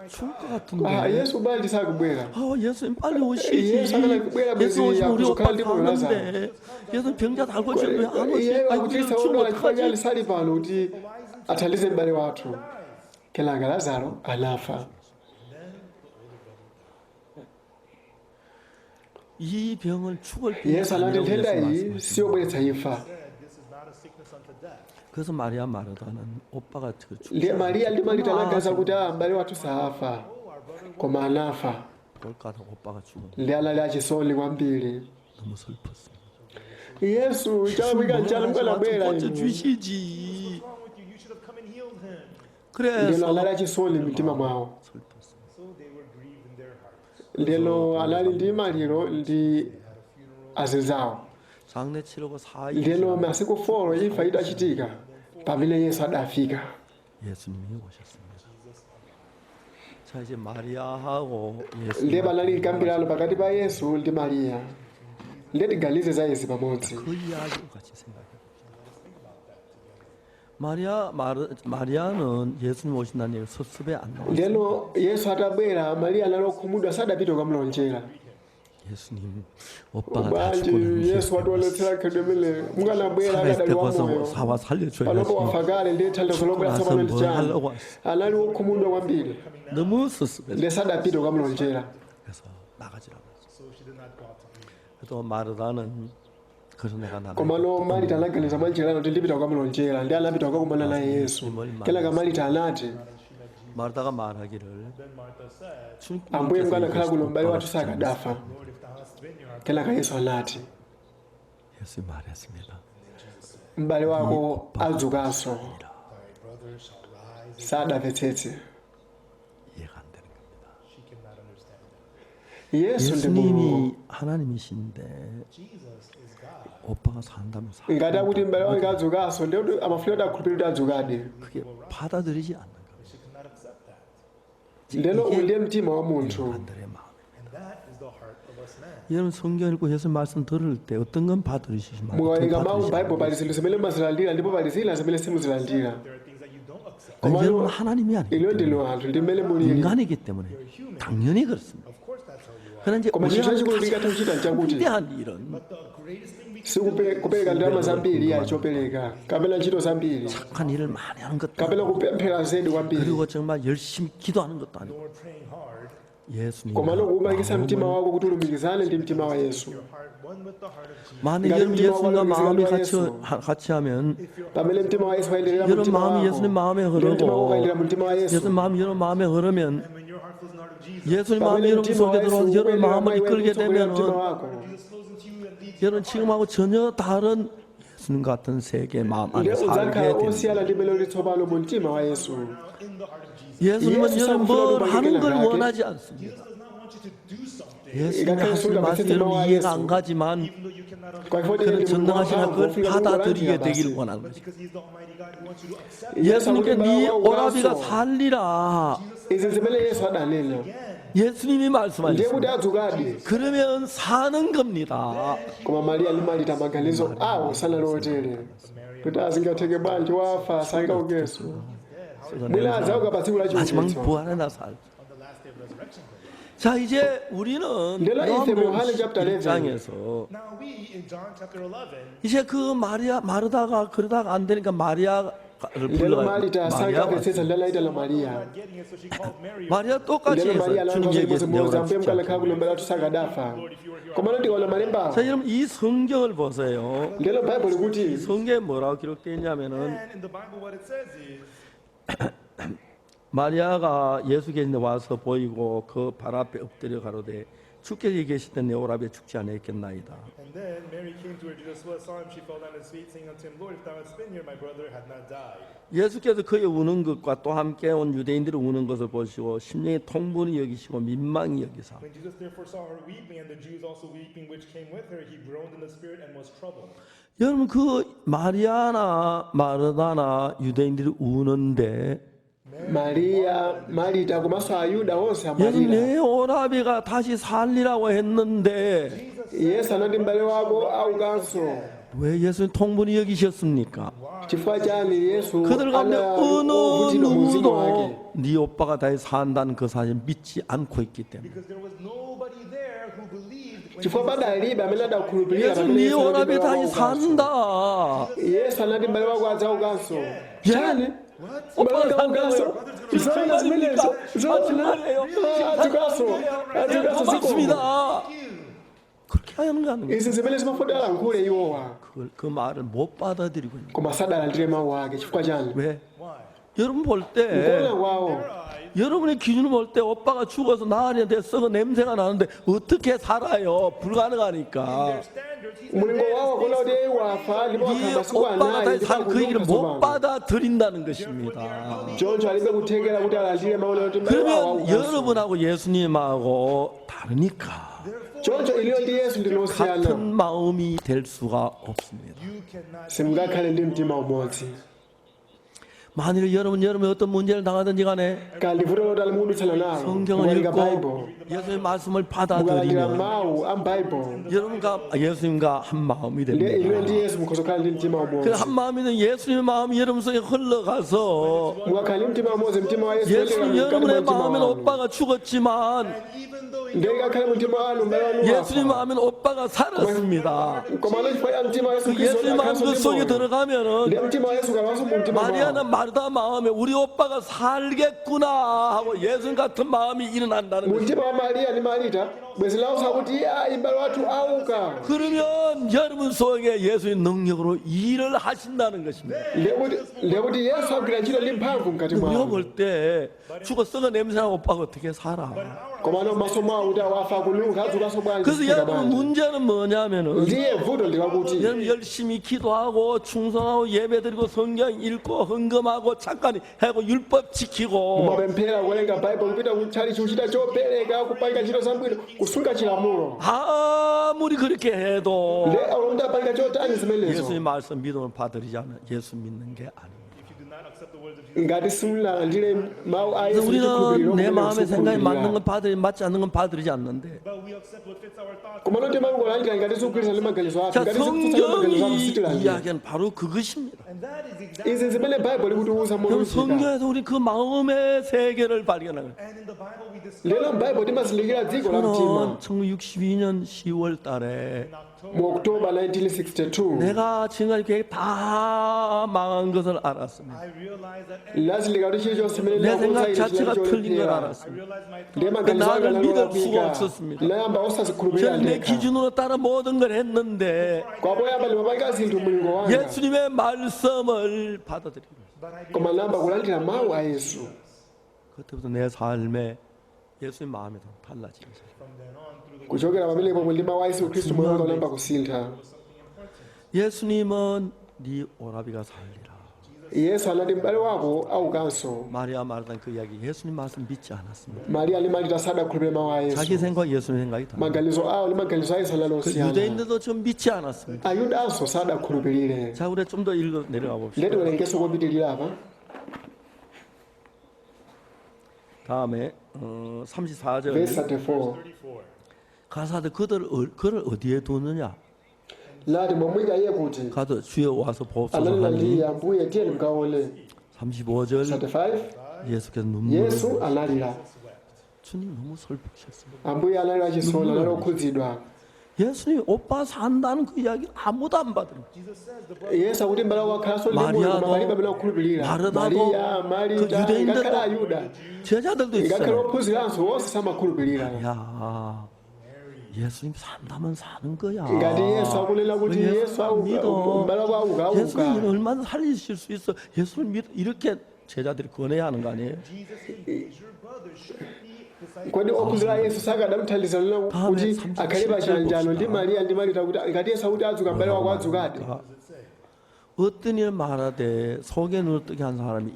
죽을 것 같은데. yesu bwanji sakubwera 예수님 빨리 오시지. 예수 하나님 kubwera 예수 bwezi 오시면 우리 오빠 yakuzokhala ndi moyo 사는데 예수 병자 다 고치면 왜안 오시? iye 아이고 akutitsa 죽으면 odwala chifukwa 어떡하지? alisali pano kuti athandize m'bale wathu kenaka lazaro anafa 이 병을 죽을 yesu anati 병이라고 nthenda iyi 말씀하셨어요. siyobweretsa imfa This is not a sickness unto death. 그래서 마리아 마르다는 오빠가 그 ndiye mariya ndi marita anaganiza kuti m'bale wathu safa koma anafa 볼까다 오빠가 죽은 ndi anali achisoni kwambiri 너무 슬펐어요. yesu chamwika nchanu mkanabwera 고쳐 inu 주시지. What's wrong with you? You should have come and healed him. ndeno anali 그래서 achisoni mtima mwawo 슬펐어요. So they were grieved in their hearts. ndeno anali ndi maliro ndi azinzawo 장례 치르고 4일 ndeno masiku 4 imfa idachitika pamene yesu adafika 예수님이 오셨습니다. 자 이제 마리아하고 예수 ndiye panali mkambirano pakati pa yesu ndi mariya ndiye tiganize za izi pamodzi 그 이야기를 같이 생각해 봅시다. 마리아는 예수님 오신다는 얘기 섭섭해 안 나와요. ndeno yesu atabwera mariya anali okhumudwa sadapita kukamulonjera 예수님 오빠가 다 bwanji 죽었는데 yesu watiwonetsera khedwe mele mukanabwera 살아있을 때 akadali wa 벌써 moyo 사와 살려줘야지. panopo wafa kale ndiye thandizo lobwera tsopano ndi 뭘 chani 하려고 왔어. anali okhumudwa kwambiri 너무 섭섭해. ndiye sadapita kukamulonjera 그래서 나가지라고 했어. So she did not go out to meet him. 그래도 마르다는 그래서 내가 나가. komano marita anaganiza mwanjirano kuti ndipita kukamulonjera ndi anapita kukakumana naye yesu kenaka marita anati 마르다가 말하기를 Then Martha said, ambuye 주님께서 mkanakhala kuno m'bale wathu 오빠가 sakadafa Lord, if thou hast been here, kenaka yesu anati 예수 말했습니다. m'bale wako adzukanso thy brother shall rise. sadamvetsetse 이해가 안 되는 겁니다. She cannot understand that. yesu ndi mulungu 예수님이 하나님이신데 Jesus is God. 오빠가 산다면 ngati akuti m'bale wake adzukanso ndi kuti amafunika kuti akhulupirira kuti adzukadi 그게 받아들이지 않는 겁니다. She cannot accept that. ndeno uwu ndiye mtima wa munthu 인간들의 마음. And that is the heart of us man. 여러분 성경 읽고 예수 말씀 들을 때 어떤 건 받아들이시지 말고 어떤 mukawerenga 건 mawu 받아들이시지 baibo pali zinthu zimene mumazilandira ndipo pali zina zimene simuzilandira There are things that you don't accept. 말고. komano 여러분 하나님이 아니기 ilo 때문에 ndinu anthu ndi mmene mulili 인간이기 때문에 당연히 그렇습니다. Of course, that's how you are. 그러나 이제 koma chinthu 우리가 chachikulu tingathe kuchita nchakuti 위대한 일은 But the greatest thing we can sikupereka ndalama zambiri ya chopereka kapena ntchito zambiri 착한 일을 많이 하는 것도 kapena 아니고 kupemphera zedi kwambiri 그리고 정말 열심히 기도하는 것도 아니고 do, praying hard, 예수님 komano kuumikisa mtima wako kuti ulumikizane ndi mtima wa yesu your heart one with the heart of Jesus. 만약 그러니까 여러분 우리가 예수님과 원하는 마음이 예수. 같이 하면 pamene mtima wa yesu wayenderera mu 여러분 mtima 마음이 wako 예수님 마음에 ndi mtima wako 흐르고 wayendera mu mtima wa yesu 예수님 마음이 여러분 마음에 흐르면 And when your heart flows in the heart of Jesus, 예수님 마음이 pamene 여러분 mtima 속에 wa yesu 들어와서 여러분 wayendera 마음을 이끌게 mtima 되면은 wako Jesus flows into you and leads 여러분 지금하고 전혀 다른 예수님 같은 세계 마음 안에 ndiye 살게 udzakhala 됩니다. osiyana ndi mmene uli tsopano mu mtima wa yesu in the heart of Jesus. 예수님은 예수 여러분 사람들하고 뭘 하는 걸 관계가 원하지 않습니다. Jesus does not want you to do something, 예수님이 그러니까 하시는 예수가 말씀 베트남 여러분 이해가 안 예수. 가지만 even though you cannot understand. kwa hivyo 그는 ndiye 전능하신 Mungu 그걸 wako, 받아들이게 ufika 되기를 basi. 원하는 But 것이죠. because He's the Almighty God, He wants you to accept. 예수님께 네 오라비가 오라서. 살리라. izi zimene yesu adanena 예수님이 ndiye kuti 말씀하셨습니다. adzukadi 그러면 사는 겁니다. koma mariya limalita maganizo awo sanalotere kuti azingatheke bwanji wafa sangaukeso mwina adzauka pa tsiku la 마지막 chiukitso 부활에 나 살. On the last day of resurrection, 자 이제 우리는 Ndela ife mu Yohane 요한복음 chapter 11. 1장에서 Now we, in John chapter 11, 이제 그 마르다가 그러다가 안 되니까 마리아를 Lelo 불러가 Marita 마리아 saka pesa ndela ita la not Maria. getting it, so she called Mary. 마리아 똑같이 Lelo Maria 해서 la 주님 ngozi 얘기해서 muzi 내가 muzi mpemkala kakulombela tusaka dafa. Komano ndikola malemba. 자 여러분 이 성경을 보세요. Lelo Bible kuti 성경에 뭐라고 기록되어 있냐면은 And in the Bible, what it says is, 마리아가 예수 계신데 와서 보이고 그 발 앞에 엎드려 가로되 주께서 계시던 내 오라비에 죽지 않았겠나이다. and then Mary came to where Jesus was, saw him, she fell down at his feet, saying unto him, Lord, if thou hadst been here, my brother had not died. 예수께서 그의 우는 것과 또 함께 온 유대인들이 우는 것을 보시고 심령이 통분히 여기시고 민망히 여기사 When Jesus therefore saw her weeping, and the Jews also weeping which came with her, he groaned in the spirit and was troubled. 여러분 그 마리아나 마르다나 유대인들이 우는데 Maria Marita komanso Ayuda onse 여러분 amalira. 내 오라비가 다시 살리라고 했는데 Yesu anati m'bale wako aukanso. 왜 예수님 통분히 여기셨습니까? Chifukwa chani Yesu 그들 가운데 어느 ovutidwa mu mzimu wake. 누구도 네 오빠가 다시 산다는 그 사실 믿지 않고 있기 때문에 Because there was nobody there who believed when Chifukwa padalibe amene adakhulupirira 예수 pamene 네 Yesu anati 오라비 m'bale 다시 wako aukanso. 산다. Yesu anati m'bale wako adzaukanso. 예? Chani? 오빠가 m'bale wako aukanso. 산다고요? Zoona zimenezo. 거짓말이에요. Adzaukanso. Adzaukanso ziko. 고맙습니다. 그렇게 하는 거 아닙니까? Izi zimene zimafodala nkhule iwowa. 그 말을 못 받아들이고 있는 거예요. Koma sadalandire mawu ake. Chifukwa chani? 왜? why? 여러분 볼 때 Kuona kwawo. 여러분의 기준을 볼 때 오빠가 죽어서 나으리한테 썩어 냄새가 나는데 어떻게 살아요? 불가능하니까. Standards, he's Mulingo wawo kuona kuti eyi wafa ndipo 이 wakhala masiku 오빠가 anayi 다시 ndipo 산 그 얘기를 akuluka 못 tsopano. 받아들인다는 것입니다. choncho alibe kuthekera kuti alandire mawu kuti m'bale 그러면 wawo aukanso. 여러분하고 예수님하고 다르니까 choncho iliyo ndi Yesu ndi losiyana. 같은 마음이 될 수가 없습니다. you cannot. Simungakhale ndi mtima umodzi. 만일 여러분이 어떤 문제를 당하든지 간에 Kandi vuto loti alimudutsana nalo. 성경을 Mukawerenga 읽고 Bible. 예수님의 말씀을 Mukalandira 받아들이면 mawu a Bible. 여러분과 예수님과 한 마음이 Ndiye iliyo 됩니다. ndi Yesu mukhoza kukhala ndi mtima 그 umodzi. 한 마음이 된 예수님의 마음이 여러분 속에 흘러가서 Mukakhala ndi mtima umodzi mtima wa Yesu 예수님 uleka 여러분의 mtima 마음엔 wanu. 오빠가 죽었지만 Even though he Ndiye ikakhale mu mtima wanu m'bale wanu 예수님 wafa. 마음엔 오빠가 살았습니다. Komano chifukwa cha mtima wa Yesu 그 Khristu 예수님 마음 그 akhalanso 속에 ndi moyo. 들어가면은 Ndiye mtima wa Yesu ukalanso mu mtima 마리아나 mwawo. 마르다 마음에 우리 오빠가 살겠구나 하고 예수님 같은 마음이 일어난다는 Mu 거죠. mtima wa Mariya ndi Marita bwenzi lawo sakuti ayi m'bale wathu auka. 그러면 여러분 속에 예수의 능력으로 일을 하신다는 것입니다. Ndekuti Yesu agwira ntchito ndi mphamvu mkati 우리가 mwawo. 볼 때 죽어 썩어 냄새나는 오빠가 어떻게 살아? Komano m'maso mwawo kuti wafa kuluka adzukanso bwanji 그래서 zifika 여러분 bwanji. 문제는 뭐냐면은 Ndiye vuto ndikakuti 여러분 열심히 기도하고 충성하고 예배드리고 성경 읽고 헌금하고 잠깐 하고 율법 지키고 mumapemphera kuwerenga Bible kupita kutchalichi kuchita chopereka kupanga ntchito zabwino kusunga chilamulo. 아무리 그렇게 해도 Ndiye alonda apanga chotani zimenezo. 예수님 말씀 믿음을 받들이지 않으면 예수 믿는 게 아닙니다. if you do not accept the words of Jesus, ngati simulandire mawu a 그래서 Yesu 우리는 내 마음의 생각에 맞는 chikhulupiriro. 건 받들이 맞지 않는 건 받들이지 않는데 but we accept what fits our thoughts. Koma noti mangolandira ngati sikugwirizana ndi maganizo athu, 자 ngati sikutsutsana ndi maganizo athu 성경이 sitilandira. 이야기하는 바로 그것입니다. And that is exactly. Izi zimene Bible ikutiwuza 그럼 molunjika. 성경에서 우리 그 마음의 세계를 발견하는 거예요. And in the Bible we discover Lero Bible timazindikira dziko la mtima. 저는 1962년 10월 달에 Mu October 1962 내가 지금까지 계획 다 망한 것을 알았습니다. I realized that lazindikira kuti chilichonse chimene 내 생각 ndakuwuzani 자체가 틀린 걸 cholephera. I 알았습니다. realized my Ndiye thoughts maganizo anga 나를 믿을 수가 analakwika. 없었습니다. Nayamba osazikhulupirira 저는 내 ndekha. 기준으로 따라 모든 걸 했는데 Kwapoyamba ndimapanga zinthu mulungu wanga. 예수님의 말씀을 받아들이고 but I Koma namba kulandira mawu a Yesu. 그때부터 내 삶에 예수님 마음이 더 달라지기 시작해요. from then on through the kuchokera pamene pomwe ndi mawu a Yesu Khristu moyo wanga unayamba kusintha. 예수님은 네 오라비가 살리라. Yesu anati m'bale wako aukanso. 마리아 말하던 그 이야기 예수님 말씀 믿지 않았습니다. Mariya ndi Marita sadakhulupirira mawu a 자기 Yesu. 생각 예수님 생각이 달라. maganizo awo ndi maganizo a Yesu anali 그 osiyana. 유대인들도 좀 믿지 않았습니다. Ayudanso sadakhulupirire. 자 우리 좀 더 읽어 내려가 봅시다. Ndeti welengeso kopitirira apa. 다음에 34절 Verse 34. 34. 가사들 그를 어디에 두느냐? Lati momwika iye kuti 가도 주여 와서 보옵소서 analira ndi 하니 Ambuye tiyeni mkaone. 35절 35. 예수께서 눈물을 Yesu analira. 주님 너무 슬프셨어요. ambuye anali wachisola anali okhudzidwa. 예수님 오빠 산다는 그 이야기 아무도 안 받은. yesu akuti mbale wakhalanso ndi moyo 마리아도, koma palibe amene akukhulupirira. 마르다도, mariya 그 marita 유대인들도 ngakhale ayuda 제자들도 ngakhale 있어요. ophunziranso onse samakhulupirira. 야, 예수님 산다면 사는 거야. ngati yesu akunena kuti 그 yesu 믿어. mbale wako auka 예수님 얼마나 살리실 수 있어? 예수를 믿어. 이렇게 제자들이 권해야 하는 거 아니에요? kodi ophunzira yesu sakadamthandiza lina kuti akhale pachiyanjano ndi mariya ndi marita kuti ngati yesu akuti adzuka mbale wako adzukadi. 어떤 일 말하되 속에 눈을 뜨게 한 사람이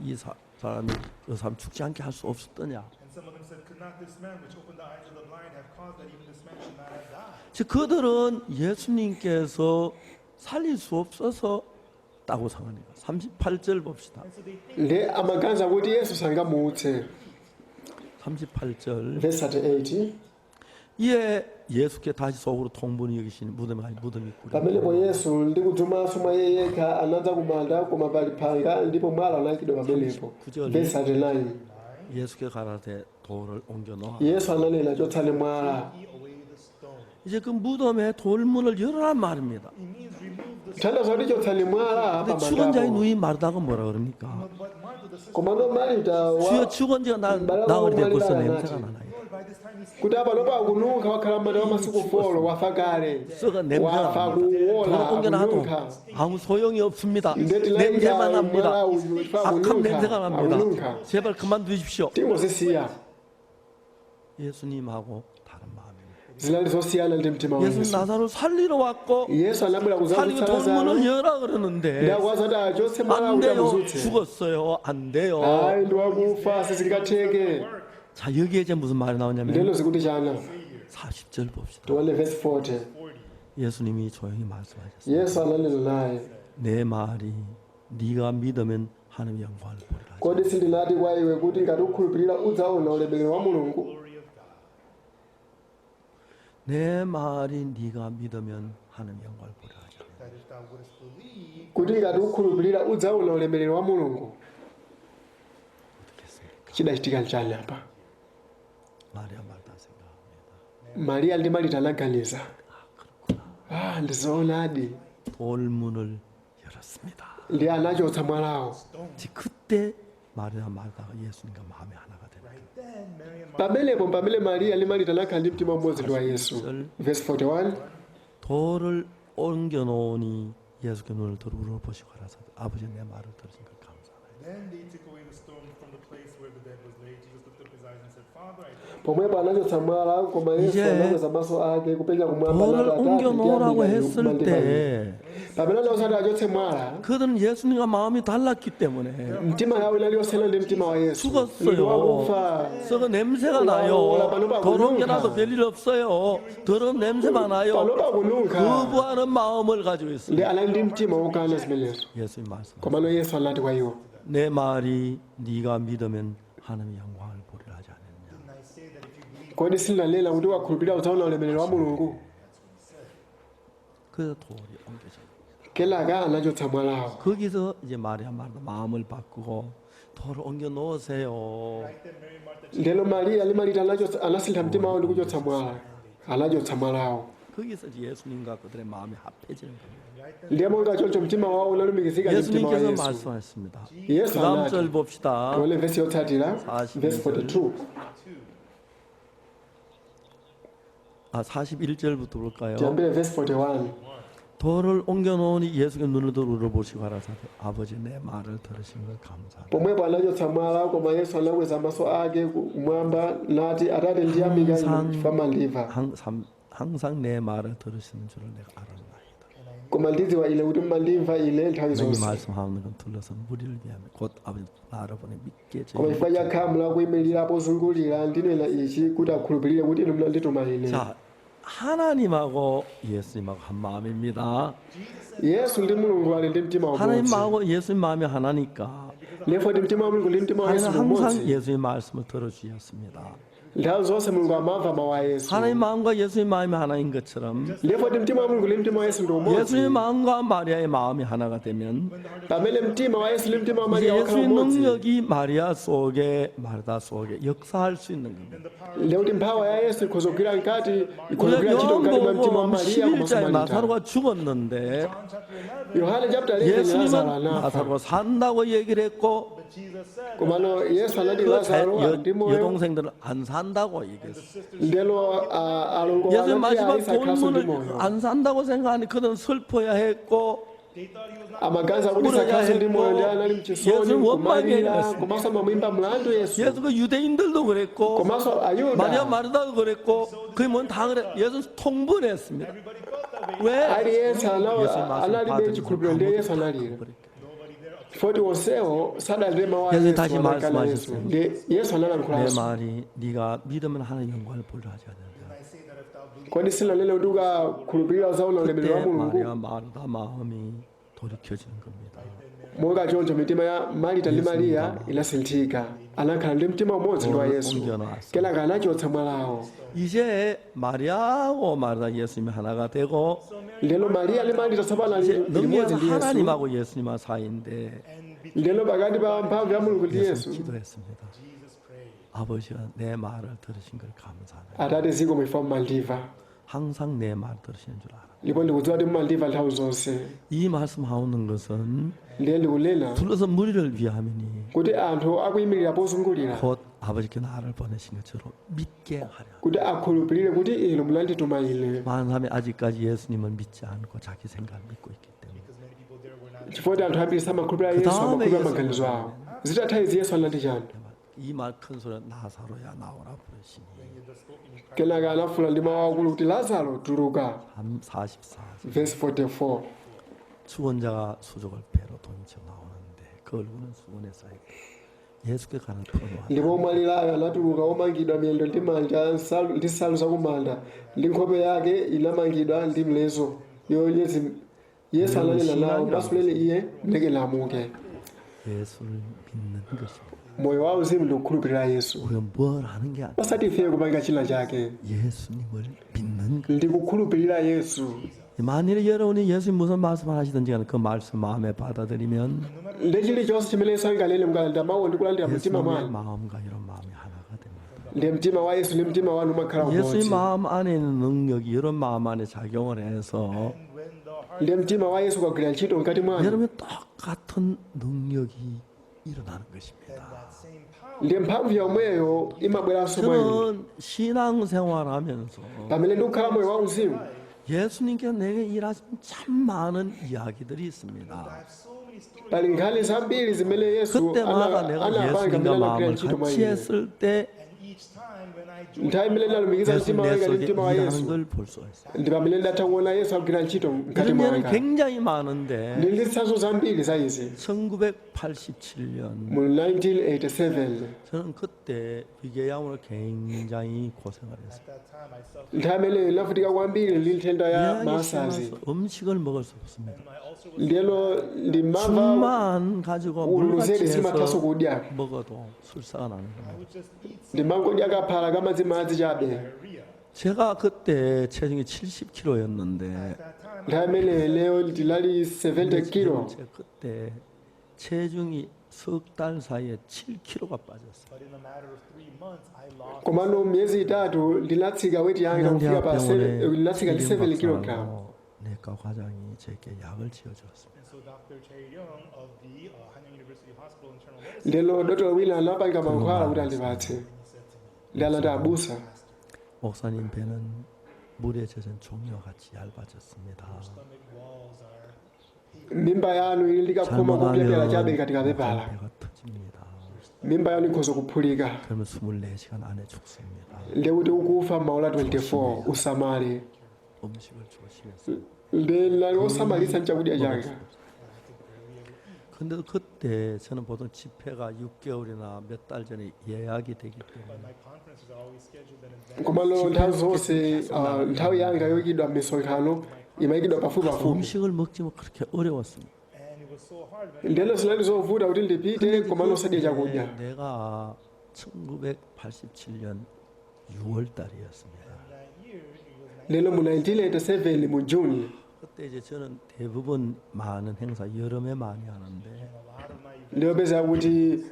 사람이 그 사람 죽지 않게 할 수 없었더냐? And some of them said, could not this man which opened the eyes of the blind have caused that even this man should not have died? 즉 그들은 예수님께서 살릴 수 없어서 따고 상하니까 38절 봅시다. ndi amaganiza kuti yesu sangamutse. 38절 verse 38. 이에 예수께 다시 속으로 통분이 여기시니 무덤이 꾸려 pamenepo yesu ndi kudzumanso mwa iye yekha anadza kumanda koma pali phanga ndipo mwala unayikidwa pamenepo. verse 39. 예수께 가라되 돌을 옮겨 놓아. yesu ananena chotsani mwala. 이제 그 무덤에 돌문을 열어란 말입니다. tanthauza kuti chotsani mwala 근데 죽은 자의 pamandapo. 누이 마르다가 뭐라 그럽니까? komano marita 주여 죽은 자가 나으리 되고서 냄새가 나나요? kuti apa lopa akununkha wakhala mmanda wa masiku 4 wafa kale. 썩어 냄새가 wafa 납니다. kuwola 돌을 옮겨놔도 akununkha. 아무 소용이 없습니다. ndeti 냄새만 laika 납니다. mwala uyu ifa 악한 akununkha. 냄새가 납니다. akununkha. 제발 그만두십시오. tingozisiya. 예수님하고 다른 마음입니다. zinali zosiyana ndi mtima wa 예수는 yesu. 나사로 살리러 왔고 yesu anabwera 살리고 kuzakutsala 돌문을 zanu. 열어 그러는데 ndakwaza kuti achotse mwala 안 kuti 돼요. amuzutse. 죽었어요. 안 돼요. ayi ndi wakufa sizingatheke. 자 여기에 이제 무슨 말이 나오냐면 ndelo zikuti chana. 40절 봅시다. tione verse 40. 예수님이 조용히 말씀하셨어요. yesu ananena naye. 내 말이 네가 믿으면 하나님의 영광을 보리라. kodi sindinati kwa iwe kuti ngati ukhulupirira udzaona ulemerero wa mulungu. 내 말이 네가 믿으면 하나님의 영광을 보리라. That if thou wouldest believe, kuti ngati ukhulupirira udzaona ulemerero wa mulungu. chidachitika nchani apa? 마리아 말다 생각합니다. mariya ndi marita anaganiza. ndizoonadi. 돌문을 열었습니다. ndi anachotsa mwalawo. 즉 그때 마리아 말다가 예수님과 마음이 하나가 됩니다. then Mary and pamenepo pamene mariya ndi marita anakhala ndi mtima umodzi ndi wa yesu. verse 41. 돌을 옮겨 놓으니 예수께 눈을 들어 보시고 가라사대 아버지 내 말을 들으신 것 감사하나이다. then they took away the stone from the place where the dead was laid. Jesus lifted up his eyes and said, Father, I thank pomwepo anachotsa mwala koma yesu 이제 anakweza maso ake kupenya kumwamba 돌을 nati, 옮겨 "Atate, 놓으라고 ndiyamika 했을 inu, 때 pamene anawuzati achotse mwala 그들은 예수님과 마음이 달랐기 때문에 mtima yawo inali yosiyana ndi mtima wa yesu. 죽었어요. wakufa. 썩어 냄새가 나요. 돌 옮겨놔도 별일 없어요. 더러운 냄새만 나요. panopa kununkha. 거부하는 마음을 가지고 있어요. ndi anali ndi mtima wokana zimenezo. 예수님 말씀. komano yesu anati kwa iwo. 내 말이 네가 믿으면 하나님의 영광을 보리라 하지 않았느냐. didn't I say that if you believe, kodi sindinanena kuti wakhulupirira udzaona ulemerero wa mulungu. 그래서 돌이 옮겨져. kenaka anachotsa mwalawo. 거기서 이제 마리아 말도 마음을 바꾸고 돌을 옮겨 놓으세요. right then Mary and Martha ndelo mariya ndi marita anasintha mtima wawo ndi kuchotsa mwala. anachotsa mwalawo. 거기서 이제 예수님과 그들의 마음이 합해지는 겁니다. ndiye monga choncho mtima wawo unalumikizika ndi mtima wa 예수님께서 yesu. 말씀하셨습니다. yesu 그 다음 anati. 절 봅시다. tione verse yotsatira. verse 42. 41절부터 볼까요? tiyambire verse 41. 돌을 옮겨 놓으니 예수께 눈을 들어 보시고 가라사대 아버지 내 말을 들으신 걸 감사합니다. pomwepo anachotsa mwala koma yesu anakweza maso ake kumwamba nati, atate ndiyamika inu chifukwa mandimva. 항상 내 말을 들으시는 줄을 내가 알았나이다. koma ndidziwa ine kuti mmandimva ine nthawi 이 zonse. 말씀하는 건 둘러선 무리를 위하여 곧 아버지 나를 보내 믿게 koma chifukwa cha khamu lakuyimirira pozungulira ndinena ichi kuti akhulupirire kuti inu munandituma ine. 자 하나님하고 예수님하고 한 마음입니다. yesu ndi mulungu ali ndi mtima umodzi. 하나님하고 예수님 마음이 하나니까 ndipo ndi mtima wa mulungu ndi mtima wa yesu 하나님은 항상 umodzi. 예수님의 말씀을 들어주셨습니다. nthawi zonse mulungu amamva mawu a yesu 하나님 마음과 예수의 마음이 하나인 것처럼 ndipo kuti mtima wa mulungu ndi mtima wa yesu ndi umodzi 예수의 마음과 마리아의 마음이 하나가 되면 pamene mtima wa yesu ndi mtima wa 이제 mariya wakhala 예수의 umodzi 능력이 마리아 속에 마르다 속에 역사할 수 있는 겁니다. lekuti mphawa ya yesu ikhoza kugwira mkati ikhoza 우리가 kugwira ntchito mkati mwa mtima wa 요한복음 mariya komanso 11장에 marita 나사로가 죽었는데 yohane chapter 11 lazaro 예수님은 anafa 나사로가 산다고 얘기를 했고 komano yesu anati 그 lazaro ndi moyo 여동생들은 안 산다고 얘기했어요. ndelo alongo 예수님 wanati 마지막 aisa akhaso ndi 돌문을 moyo 안 산다고 생각하니 그들은 슬퍼야 했고 amaganiza kuti 울어야 sakhaso ndi moyo ndi 했고 anali mchisoni 예수는 원망이에요. kumalira komanso amamuyimba mlandu yesu 예수가 유대인들도 그랬고 komanso 마리아 ayuda 마르다도 그랬고 그게 뭔다 그래. 예수는 통분했습니다. 왜? aliyense 예수의 말씀 analibe 받으면서 chikhulupiriro ndi yesu analira foti onsewo sadalire mawu a 예수님 yesu 다시 wanakana yesu 말씀하셨어요. ndi yesu 내 analankhulaso 말이 네가 믿으면 하나님 영광을 보려 하지 않는다. kodi silanene kuti ukakhulupirira zaona ulemerero wa 그때 mulungu 마리아 마르다 마음이 돌이켜지는 겁니다. monga choncho mitima ya marita ndi mariya inasinthika anakhala ndi mtima umodzi ndi wa yesu kenaka anachotsa mwalawo 이제 마리아하고 마르다 예수님이 하나가 되고 lero mariya ndi marita tsopano ali 이제 limodzi 능력 ndi yesu 하나님하고 예수님과 사이인데 lero pakati pa mphamvu ya mulungu ndi 예수 yesu 기도했습니다. 아버지가 내 말을 들으신 걸 감사하네. atate zikomo ifa mmandiva 항상 내 말 들으시는 줄 알아. ndipo ndikudziwa kuti mmandiva nthawi zonse 이 말씀하는 것은 ndiye ndikunena 둘러서 무리를 위함이니 kuti anthu akuyimirira pozungulira 곧 아버지께 나를 보내신 것처럼 믿게 하려. kuti akhulupirire kuti inu munandituma ine 많은 사람이 아직까지 예수님을 믿지 않고 자기 생각을 믿고 있기 때문에 chifukwa anthu ambiri samakhulupirira 그 yesu 다음에 amakhulupirira 예수 maganizo awo zitatha izi yesu anati chani 이 말 큰 소리 나사로야 나오라 부르시니 kenaka anafula ndi mawu akulu kuti lazaro tuluka 44 verse 44 수원자가 수족을 배로 돈쳐 나오는데 그 얼굴은 수원에 쌓였고 예수께 가는 터놓아 ndipo omwalirayo anatuluka omangidwa miyendo ndi manja ndi nsalu zakumanda ndi nkhope yake inamangidwa ndi mlezo yoyezi yesu ananena nawo pasuleni iye mlekeni amuke 예수를 믿는 것입니다. moyo wauzimu ndi kukhulupirira yesu 우리가 뭘 하는 게 아니라 pasati ifeyo kupanga china chake 예수님을 믿는 것. ndi kukhulupirira yesu 만일에 여러분이 예수님 무슨 말씀을 하시든지 간에 그 말씀 마음에 받아들이면 ndi chilichonse chimene yesu anganene mukalandira mawu ndi kulandira mtima 예수님의 mwanu 마음과 이런 마음이 하나가 됩니다. ndi mtima wa yesu ndi mtima wanu umakhala 예수의 umodzi 마음 안에 있는 능력이 이런 마음 안에 작용을 해서 ndi mtima wa yesu ukagwira ntchito mkati mwanu 여러분 똑같은 능력이 일어나는 것입니다. ndi mphamvu yomweyo imabweranso mwa inu 저는 신앙생활하면서 pamene ndikukhala moyo wauzimu 예수님께서 내게 일하신 참 많은 이야기들이 있습니다. pali nkhani zambiri zimene yesu 그때마다 내가 anapanga 예수님과 amene anagwira 마음을 ntchito mwa 같이 ine 했을 때 nthawi imene ndalumikiza 예수 mtima 내 wanga ndi 속에 mtima wa 일하는 yesu 걸 볼 수가 있어요. ndi pamene ndatha kuona yesu akugwira ntchito mkati 이런 예는 mwanga 굉장히 많은데 ndi zitsanzo zambiri za izi 1987년 mu 1987 저는 그때 위궤양으로 굉장히 고생을 했어요. nthawi imeneyo inavutika kwambiri ndi nthenda ya 이야기 masazi 심어서 음식을 먹을 수 없습니다. ndiyeno ndimamva 술만 가지고 물같이 uluzeri simathaso 해서 kudya 먹어도 술사가 나는 거예요. ndimangodya kaphala kamadzimadzi chabe 제가 그때 체중이 70kg였는데 nthawi imeneyo leyo ndinali 70 kilo 제가 그때 체중이 석 달 사이에 7kg가 빠졌어요. But in a matter of 3 months, I lost. komano miyezi itatu ndinatsika weti yanga kufika pa ndinatsika ndi 7 kg 내과 과장이 제게 약을 지어줬습니다. And so Dr. Cherry Young of the Hanyang University Hospital Internal Medicine ndelo dotolo wina anapanga mankhwala kuti andipatse ndi anati abusa 목사님 배는 물에 젖은 종려같이 얇아졌습니다. stomach walls are mimba yanu ili ndikakhoma kupyapyala chabe katika pepala 배가 터집니다. mimba yanu ikhoza kuphulika 그러면 24시간 안에 죽습니다. ndekuti ukufa maola 24 usamale 음식을 조심해서. ndinali osamalitsa nchakudya changa 근데 그때 저는 보통 집회가 6개월이나 몇 달 전에 예약이 되기 때문에 my conferences are always scheduled in advance. komano nthawi zonse nthawi yanga yoyikidwa misonkhano imayikidwa pafupipafupi 음식을 먹지면 그렇게 어려웠습니다. And it was so hard when ndeno zinali zovuta kuti ndipite komano osadya chakudya 내가 1987년 6월 달이었습니다. That year, it was lelo mu 1987 mu June 그때 이제 저는 대부분 많은 행사 여름에 많이 하는데 a lot of my ndiyopeza kuti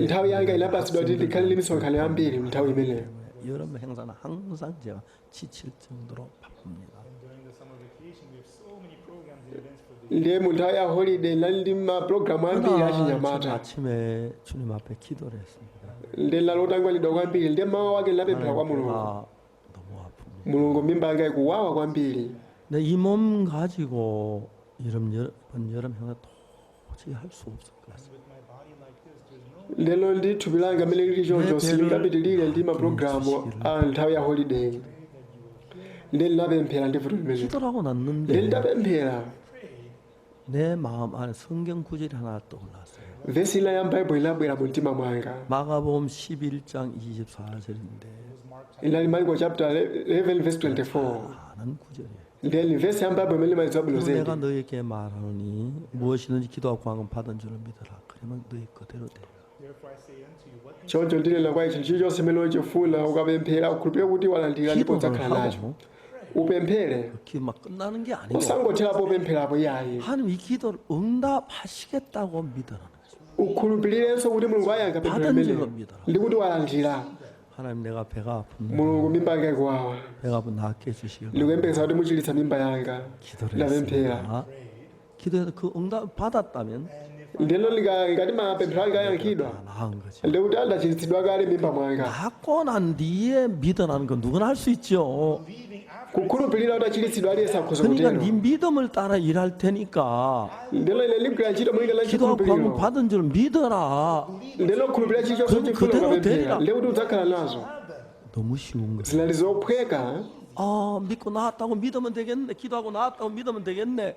nthawi yanga inapatsidwa kuti ndikhale ndi misonkhano yambiri nthawi imeneyo. 여름 행사는 항상 제가 지칠 정도로 바쁩니다. during the summer vacation, we have so many programs and events for the ndiye mu nthawi ya holiday nali ndi mapulogalamu ambiri 저는 achinyamata 아침에 주님 앞에 기도를 했습니다. ndiye nalotangwanidwa kwambiri ndiye mawa wake ndinapemphera kwa mulungu. 배가 너무 아픕니다. mulungu mimba yanga ikuwawa kwambiri. 근데 이 몸 가지고 이번 여름 행사 도저히 할 수 없을 것 같습니다. with my body like this. There's no lelo ndi thupi langa amene lili choncho silingapitilire ndi mapulogalamu a nthawi ya holiday. ndiye ndinapemphera ndi vuto limenelo. 기도하고 ndiye 났는데 nditapemphera 내 마음 안에 성경 구절이 하나 떠올랐어요. vesi ina ya baibulo inabwera mu mtima mwanga. 마가복음 11장 24절인데 inali Marko chapter 11 verse 24. 많은 구절이에요. ndiye ni vesi ya baibulo imene imayidziwa bwino 내가 zedi. 너에게 말하노니 무엇이든지 기도하고 구하면 받은 줄을 믿어라. 그러면 너희 그대로 돼요. therefore I say unto you, what choncho ndinena kwa ichi chilichonse chimene uchifuna ukapemphera ukhulupirire kuti walandira ndipo 기도를 udzakhala nacho. 하고 upemphere 그렇게 막 끝나는 게 아니고 usangotherapo upempherapo iyayi. 하나님 이 기도를 응답하시겠다고 믿으라는 거죠. ukhulupirirenso kuti mulungu ayankha pemphero 받은 limenelo 줄을 믿어라. ndi kuti walandira. 하나님 내가 배가 아픈데 mulungu mimba yanga ikuwawa 배가 아픈 낫게 해주시길 ndikuyembekeza kuti muchilitsa mimba yanga. 기도를 ndapemphera 했습니다. 기도해서 그 응답 받았다면 ndilo ngati mapemphero anga ayankhidwa 나은 거죠. ndi kuti andachilitsidwa kale mimba mwanga. 낳고 난 뒤에 믿으라는 건 누구나 할 수 있죠. kukhulupirira kuti achilitsidwa aliyense akhoza 그러니까 kutero. 네 믿음을 따라 일할 테니까 ndilo ine ligwira ntchito mulingana ndi 기도하고 하면 chikhulupiriro. 받은 줄 믿어라. ndilo kukhulupirira chilichonse 그럼 chifuna 그대로 ukapemphera 되리라. ndi kuti udzakhala nazo. 너무 쉬운 거예요. zinali zophweka. 아 믿고 나았다고 믿으면 되겠네. 기도하고 나았다고 믿으면 되겠네.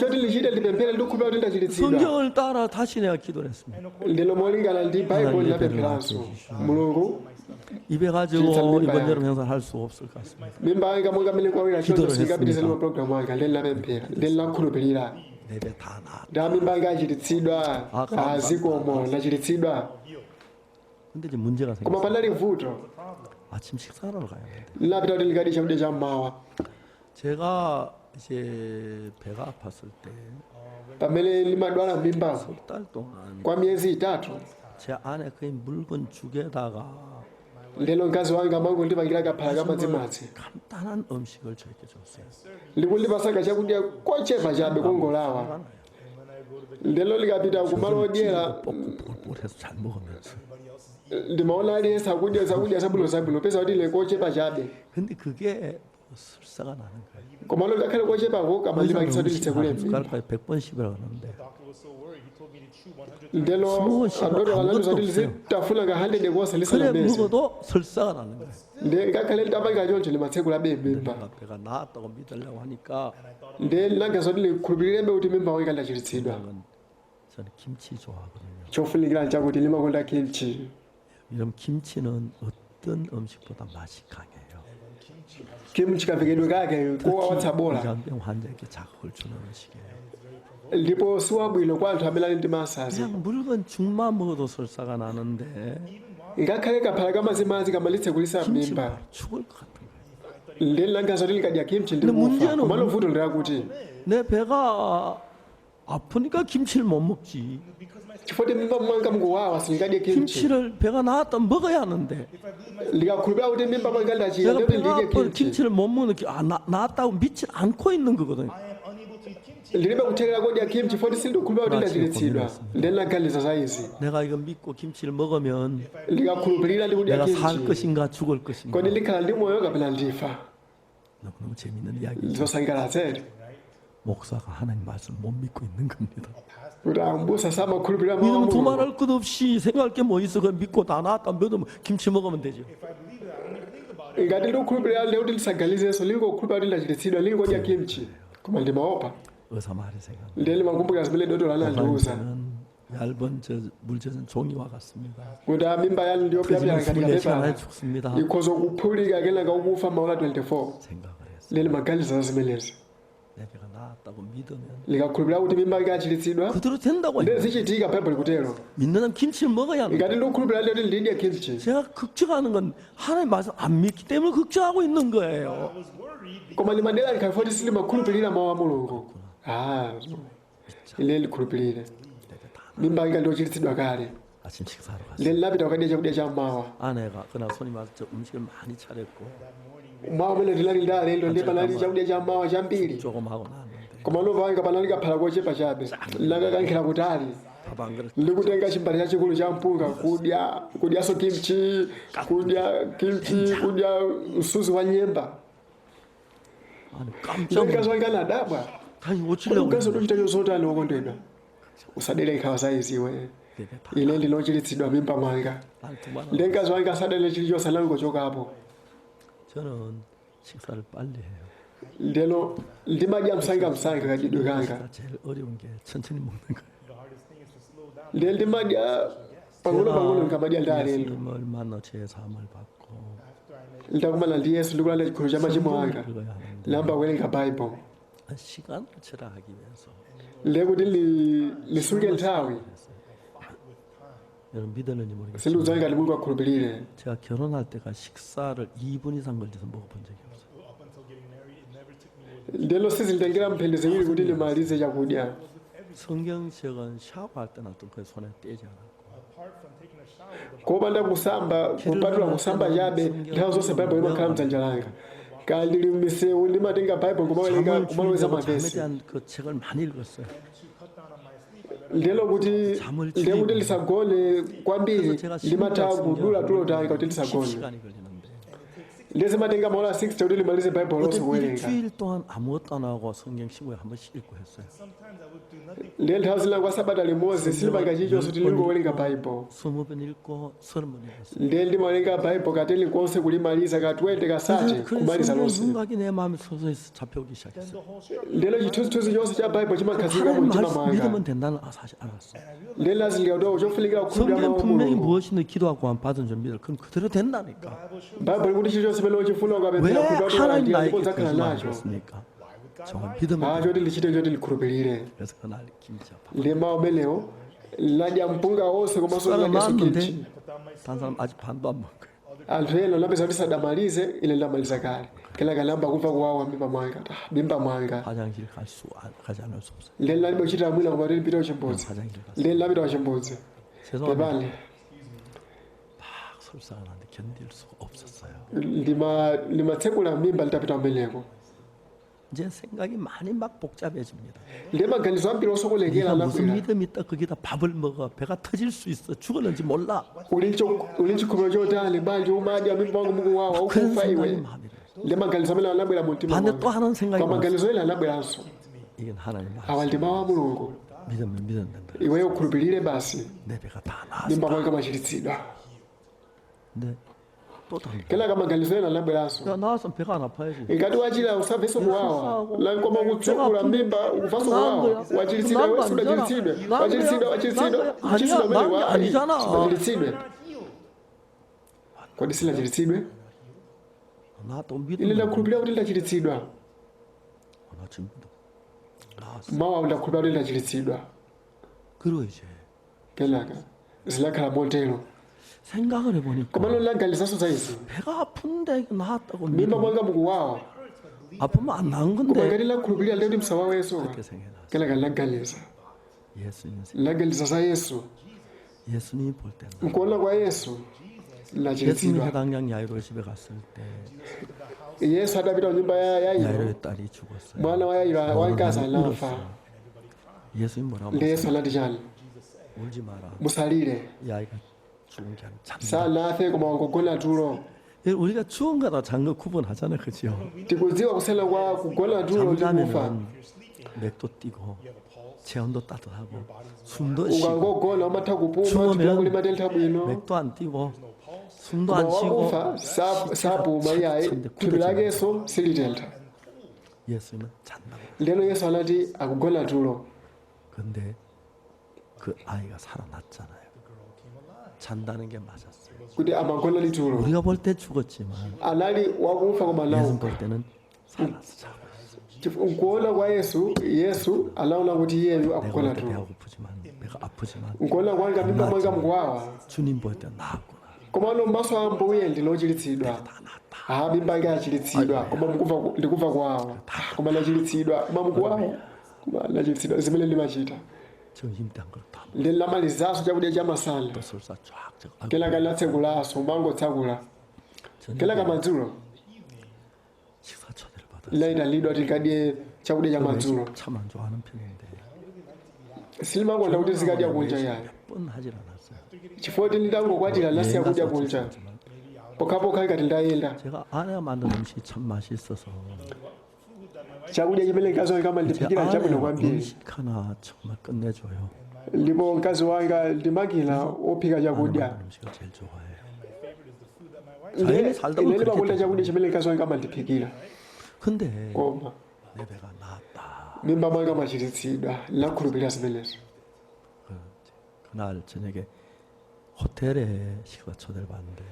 choti lichite ndipemphere ndi kukhulupirira kuti ndachilitsidwa. 성경을 따라 다시 내가 기도를 했습니다. ndilo molingana ndi baibulo ndinapempheranso. mulungu 입에 가지고 이번 여름 행사를 할 수 없을 것 같습니다. mimba yanga monga mmene kwawira choncho 기도를 singapitirize 했습니다. mu programu anga ndi ndinapemphera ndi ndinakhulupirira. 내 배 다 나았다. nda mimba yanga achilitsidwa. zikomo ndachilitsidwa. 근데 이제 문제가 koma 생겼어요. panali vuto. 아침 식사하러 가야 돼. ndinapita kuti ndikadye chakudya chammawa. 제가 이제 배가 아팠을 때 석 달 pamene ndimadwala mimba 동안 kwa miyezi itatu. 제 안에 거의 묽은 죽에다가 ndelo mkazi wanga amango ndipangira kaphala kamadzimadzi. 간단한 음식을 저에게 줬어요. ndikundipasaka chakudya kochepa chabe kongolawa. ndelo likapita kumalo odyera 뽀글뽀글해서 잘 먹으면서. ndimaona aliyense akudya zabwino pesa kuti ile kochepa chabe. 근데 그게 설사가 나는 거예요. koma lo ngakhale kochepako kama ndipangisa kuti litsekule mimba. 숟가락까지 100번 씹으라 그러는데 doctor was so worried, he told me to chew 100 ndelo adodo anandiza kuti lizitafuna ka 100 kosa 그래 lisanameze. 먹어도 설사가 나는 거예요. nde ngakhale nditapanga choncho limatsekulabe mimba. 내가 배가 나았다고 믿으려고 하니까 nde linangaza kuti likhulupirirebe kuti mimba wanga ndachilitsidwa. 그건 저는 김치 좋아하거든요. chofunikira chakuti limakonda kimchi. 이런 김치는 어떤 음식보다 맛이 강해요. kimchi kavekedwe kake kowawatsa bola. 위장병 환자에게 자극을 주는 음식이에요. ndipo siwabwino kwa anthu amene ali ndi masazi. 그냥 묽은 죽만 먹어도 설사가 나는데 ngakhale kaphala kamadzimadzi kamalitsekulisa 김치 mimba. 먹으면 죽을 것 같은 거예요. ndi linangaza kuti likadya kimchi 근데 ndikufa. 문제는 koma lovuto ndirakuti 내 배가 아프니까 김치를 못 먹지. chifukwa mimba mwanga mukuwawa sindikadye kimchi. 김치를 배가 나았다 먹어야 하는데 ndikakhulupirira kuti mimba mwanga ndachira 내가 ndikuti 배가 ndidye 아픈 kimchi. 김치를 못 먹는 나았다고 믿지 않고 있는 거거든요. I am unable to eat kimchi. ndilibe kuthekera kodya kimchi foti sindikhulupirira kuti ndachilitsidwa. ndinaganiza za izi. 내가 이거 믿고 김치를 먹으면 ndikakhulupirira ndikudya 내가 살 kimchi 것인가 죽을 것인가. kodi ndikhala ndi moyo kapena ndifa. 너무너무 재밌는 이야기죠. zosangalatsa 목사가 하나님 말씀 못 믿고 있는 겁니다. kuti ambusa samakhulupirira 믿으면 mawu. 두말할 것 없이 생각할 게 뭐 있어. 그냥 믿고 다 나았다 믿으면 김치 먹으면 되죠. ngati ndikukhulupirira ndikuti lisaganizenso lingokhulupirira kuti ndachilitsidwa lingodya kimchi koma ndimaopa. 의사 말이 생각. ndiye limakumbukira zimene dotolo anandiuza 얇은 물 젖은 종이와 같습니다. kuti mimba yanu ndiyopyapyala ngati 24시간 안에 kapepala 죽습니다. ikhoza kuphulika kenaka ukufa maola 24. 생각을 했어요. ndiye limaganiza za zimenezi. 내 배가 나았다고 믿으면 likakhulupirira kuti mimba yake achiritsidwa 그대로 된다고 nde 해요. zichitika bhaibuli kutero. 믿는 사람 김치를 먹어야 합니다. ngati ndikukhulupirira lero ndidye kimchi. 제가 걱정하는 건 하나님 말씀 안 믿기 때문에 걱정하고 있는 거예요. I was worried koma limadera likhafoti silimakhulupirira mawu a mulungu. ile likhulupirire mimba yake ndiochiritsidwa kale. 아침 식사하러 갔어요. lero lapita kukadya chakudya cha mmawa. 아내가 그날 손님 와서 저 음식을 많이 차렸고 mmawa umene tinali ndi alendo ndi panali chakudya cha mmawa chambiri. 조금 하고 나왔는데 koma lova wanga panali kaphala kochepa chabe lakakankhira kutali 밥 안 그릇 ndikutenga chimbale chachikulu cha mpunga kudyaso kimchi kudya msuzi wa nyemba. 아니 깜짝 mkazi wanga anadabwa. 다시 오치려고 mkazi 했는데 utochita chozotani wokondedwa usadere nkhawa saiziwe 내가 다 ine ndinochiritsidwa mimba mwanga. 한 두 번 nde mkazi wanga asadere chilichonse anangochokapo. 저는 식사를 빨리 해요. ndeno ndimadya msangamsanga kachidwe kanga. 식사 제일 어려운 게 천천히 먹는 거예요. the hardest thing is to slow down. nde ndimadya pang'ono nkamadya ndi alendo. 예수님을 만나 죄 사함을 받고 After I made ndakumana ndi yesu ndikulanda chikhulu cha machimo anga. 읽어야 하는데 lamba kuwerenga baibo 시간을 절약하기 위해서 ndekuti lisunge nthawi. 여러분 믿었는지 모르겠어요. sindikudziwa ngati mulungu akhulupirire. 제가 결혼할 때가 식사를 2분 이상 걸려서 먹어본 적이 없어요. up until getting married, it never took me more than ndelo sizinditengera mphindi ziwiri kuti ndimalize chakudya. 성경책은 샤워할 때나 또 그 손에 떼지 않았고 apart from taking a shower. The kopanda kusamba kupatula kusamba chabe nthawi zonse baibulo imakhala mdzanja langa. kaya ndili mmisewu ndimatenga baibulo 잠을 kumaloweza 줄이려고 잠에 mavesi. 대한 그 책을 많이 읽었어요. to cut down on my sleep, I better ndelo kuti ndekuti lisagone kwambiri ndimatha kudula tulo tanga kuti lisagone. 시간이 걸리는데 ndizimatenga maola 60 kuti limalize baibulo lonse 어떤 kuwerenga. 일주일 동안 아무것도 안 하고 성경 15에 한 번씩 읽고 했어요. sometimes I would do nothing. ndiye nthawi zina kwa sabata limodzi silimanga chilichonse kuti lingowerenga baibulo. 20번 읽고 30번 읽었어요. ndiye ndimawerenga baibulo kateli konse kulimaliza ka 20 kasati 그 kumaliza 성경 lonse. 생각이 내 마음에 서서히 잡혀오기 Then 시작했어요. the whole scripture. ndelo chithunzithunzi chonse cha baibulo chimakhazika mu 하나님 mtima 말씀 mwanga. 믿으면 된다는 사실 알았어. ndiye lazilika kuti chofunikira kukhulupirira 성경 mawu a 분명히 mulungu. 무엇인지 기도하고 안 받은 줄 믿어. 그럼 그대로 된다니까. Bible shows baibulo kuti chilichonse pamene uchifuna 왜 ukapemphera kuti 하나님 ndipo 나에게 udzakhala 거짓말 nacho. 하셨습니까? why would God 정말 lie? 믿으면 돼. choti ndichite choti ndikhulupirire. 그래서 그날 김치 아파. ndiye mawu amenewo ladya mpunga wonse komanso 숟가락 ladya 놨는데 sukimchi. Put down my 단 사람 아직 반도 안 먹어요. anthu ena anapeza kuti sadamalize ine ndamaliza kale. kenaka namba kumva kuwawa mimba mwanga. mimba mwanga. 화장실 가지 않을 수 없어요. ndiye ndinalibe kuchitira mwina koma kuti ndipite kuchimbudzi. 화장실 가서 ndiye ndinapita kuchimbudzi. 죄송합니다. pepani 막 설사하는데 견딜 수가 없었어요. ndimatsekula mimba litapita kumeneko. 이제 생각이 많이 막 복잡해집니다. ndiye maganizo ambiri osokonekera 네가 무슨 anabwera. 믿음 있다 거기다 밥을 먹어 배가 터질 수 있어 죽었는지 몰라. uli chikhulupiriro chotani bwanji umadya mimba wangu mukuwawa 그런 ukufa 생각이 iwe. 마음에 들어요. ndiye maganizo amene anabwera mu mtima 반대 또 mwanga. 하는 생각이 koma 왔어요. maganizo ena anabweranso. 이건 하나님 awa 말씀. ndi mawu a mulungu. 믿으면 된다. iweyo ukhulupirire basi 내 배가 다 나았어. mimba mwanga machiritsidwa. 근데 또 다른. kenaka maganizo ena anabweranso. 야 나왔으면 배가 안 아파야지. ngati wachira usamvenso kuwawa koma kutsegula mimba ukufanso kuwawa wachiritsidwa iwe sudachiritsidwe wachiritsidwa umene wa 아니잖아. sudachiritsidwe kodi silachiritsidwe 나또 ine 믿으면 ndakhulupirira kuti ndachiritsidwa 나 지금 나왔어. mawu ndakhulupirira kuti ndachiritsidwa. 그리고 이제 kenaka zilakhala motero 생각을 해보니까 koma lero laganizaso za izi 배가 아픈데 나았다고 mimba 믿으면 mwanga mukuwawa 아프면 안 나은 koma 건데 ngati lakhulupirira lero msawaweso 그렇게 생각해놨어. kenaka laganiza 예수님 laganiza za yesu 예수님이 볼 때는 mkuona kwa yesu 예수님이 lachiritsidwa. 해당장 야이로 집에 갔을 때 yesu adapita ku nyumba ya yairo 야이로의 딸이 죽었어요. mwana wa yairo wamkazi anafa. 예수님 뭐라고 ndi yesu 했어요? anati chani 울지 마라. musalire 이 아이가 죽은 게 아니라 잔다. sanafe koma wangogona tulo. 우리가 죽은 거다 잔 거 구분하잖아요, 그렇죠? tikudziwa kusela kwa kugona tulo ndi kufa. 잠자면은 맥도 뛰고 체온도 따뜻하고 숨도 쉬고 ukangogona umatha kupuma 죽으면 tulango limatentha bwino. 맥도 안 뛰고 숨도 koma 안 쉬고 wakufa sapuma iyayi thupi lakenso silitentha. 예수님은 잔다고. lero yesu anati akugona tulo. 근데 그 아이가 살아났잖아요. 잔다는 게 맞았어요. kuti amagona ndi tulo. 우리가 볼 때 죽었지만 anali wakufa koma 예수님 nauka. 볼 때는 살아서 자고 있어요. nkuona kwa Yesu anaona kuti iyeyo 내가 akukona 볼 때 tu. 배가 고프지만 배가 아프지만 Nkuona kwanga mimba mwanga mkuwawa. 주님 볼 때 나았구나. Koma ano maso a Ambuye ndinochiritsidwa. Mimba yanga yachiritsidwa. Koma ndikuva kwawa. Koma nachiritsidwa. Koma mkuwawa. Koma nachiritsidwa. Zimene ndimachita. 점심때 한 그릇 Ndi lamalizaso chakudya cha masana. 또 설사 쫙 저거. Kenaka natsegulaso mangotsakula. Kenaka madzulo 식사 초대를 받아. layitanidwa tikadye chakudya cha madzulo. 참 안 좋아하는 편인데 Silimakonda kuti zikadya kunja yayo. 몇 번 하질 않았어요. Chifukwa kuti nditangokwatira nasiya kudya kunja. Pokhapokha ikati ndayenda. 제가 아내가 만든 음식이 참 맛있어서 Chakudya chimene mkazi wanga amandiphikira 제 chabwino 아내가 kwambiri. 음식 하나 정말 끝내줘요. Ndipo mkazi wanga ndimakira ophika chakudya. 만든 음식을 제일 좋아해요. Ine 살다 보면 ndimakonda 그렇게 chakudya chimene mkazi wanga amandiphikira. 근데 Koma 내 배가 나았다. mimba mwanga machiritsidwa. Ndinakhulupirira zimenezo. 그날 저녁에 호텔에 식사 초대를 받는데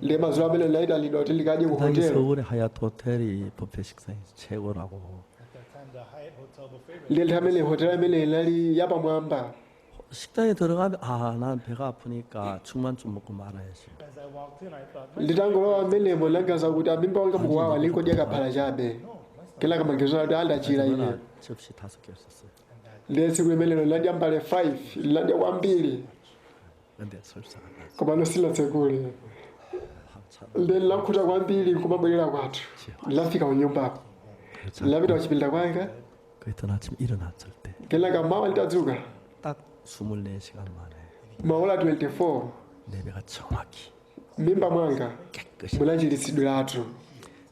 Ndi madzulo amene layitanidwa kuti ndikadye ku 당시 hotelo. 서울의 하얏트 호텔이 뷔페 식당이 최고라고. At that time, the Hyatt Hotel buffet Ndi nthawi imene hotelo imene inali yapamwamba. 식당에 들어가면 난 배가 아프니까 죽만 좀 먹고 말아야지. as I walked in, I thought, Nditangolowa mmenemo ndinagaza kuti mimba wanga mkuwawa ndingodya kaphala chabe. Kenaka magezo ati andachira ine. 그날 접시 5개 없었어요. Ndi tsiku limenelo ndadya mbale 5, ndadya kwambiri. 근데 설사 안 났어. Koma sinatsekule. 한참 Ndi ndinakhuta kwambiri kumabwerera kwathu. Ndinafika kunyumbako. Ndinapita kuchipinda kwanga. 그 이튿 아침 일어났을 때 딱 Kenaka mawa nditadzuka. 24시간 만에 Maola 24. 내 배가 정확히 Mimba mwanga 깨끗이. munachiritsidwiratu.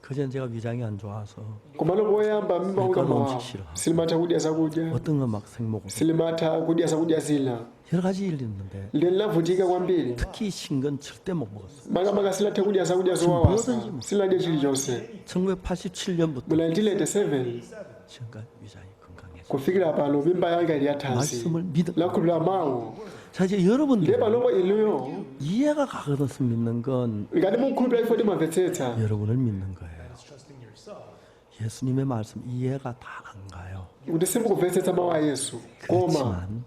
그전 제가 위장이 안 좋아서 Komano poyamba mimba wanga Kama mawawa. um식 싫어. Silimatha kudya zakudya. 어떤 건 막 생먹고 Silimatha kudya zakudya zina. 여러 가지 일이 있는데 Ndi ndinavutika kwambiri. 특히 신 건 절대 못 먹었어요. Makamaka silatha kudya zakudya zowawasa. Siladya chilichonse. 1987년부터 Mu 1987 지금까지 위장이 건강해져. kufikira pano mimba yanga ili yathanzi. 말씀을 믿어. Nakhulupirira mawu. 자 이제 Ndiye 여러분들 panopo inuyo 이해가 가거든서 믿는 건 ngati mukhulupirira ifo timamvetsetsa. 여러분을 믿는 거예요. trusting yourself. 예수님의 말씀 이해가 다 안 가요. Kuti simukumvetsetsa mawu a Yesu. Koma 그렇지만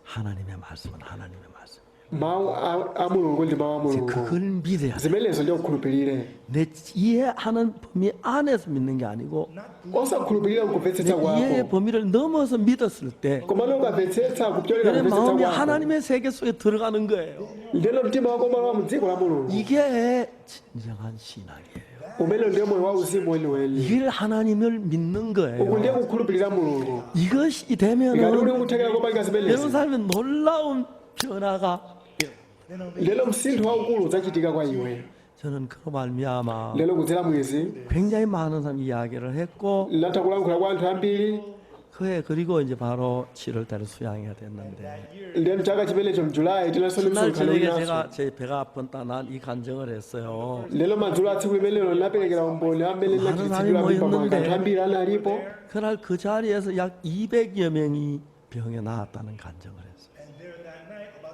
하나님의 말씀은 하나님의 말씀. mawu a Mulungu ndi mawu a 이제 Mulungu. 그걸 믿어야 돼. Zimenezo ndiye kukhulupirire. 내 이해하는 범위 안에서 믿는 게 아니고 Osakhulupirira 내 kukumvetsetsa 이해의 kwako. 범위를 넘어서 믿었을 때 Komano ukamvetsetsa kupyolera 내 kumvetsetsa 마음이 kwako. 하나님의 세계 속에 들어가는 거예요. Ndilo mtima wako umalowa mu dziko la Mulungu. 이게 진정한 신앙이에요. Umene ndiye moyo wa uzimu weniweni. 이게 하나님을 믿는 Uku ndiye 거예요. kukhulupirira Mulungu. 이것이 Ngati uli 되면은 kuthekera kopanga 여러분 zimenezi. 삶에 놀라운 변화가 Lero msinthu waukulu udzachitika kwa iwe. 저는 그로 말미암아 Lero kudzera mwezi 굉장히 많은 사람 이야기를 했고 latha kulankhula kwa anthu ambiri. 그리고 이제 바로 7월 달에 수양해야 됐는데 Ndiye chaka chimenecho mjulayi tinasoni 그날 msonkhano 저녁에 winaso. 제가 제 배가 아팠다 난 이 간증을 했어요. Lero madzulo a tsiku limenelo linaperekera umboni amene linachiritsidwira mimba mwanga. Anthu ambiri analipo. 그날 그 자리에서 약 200여 명이 병에 나았다는 간증을 했어요.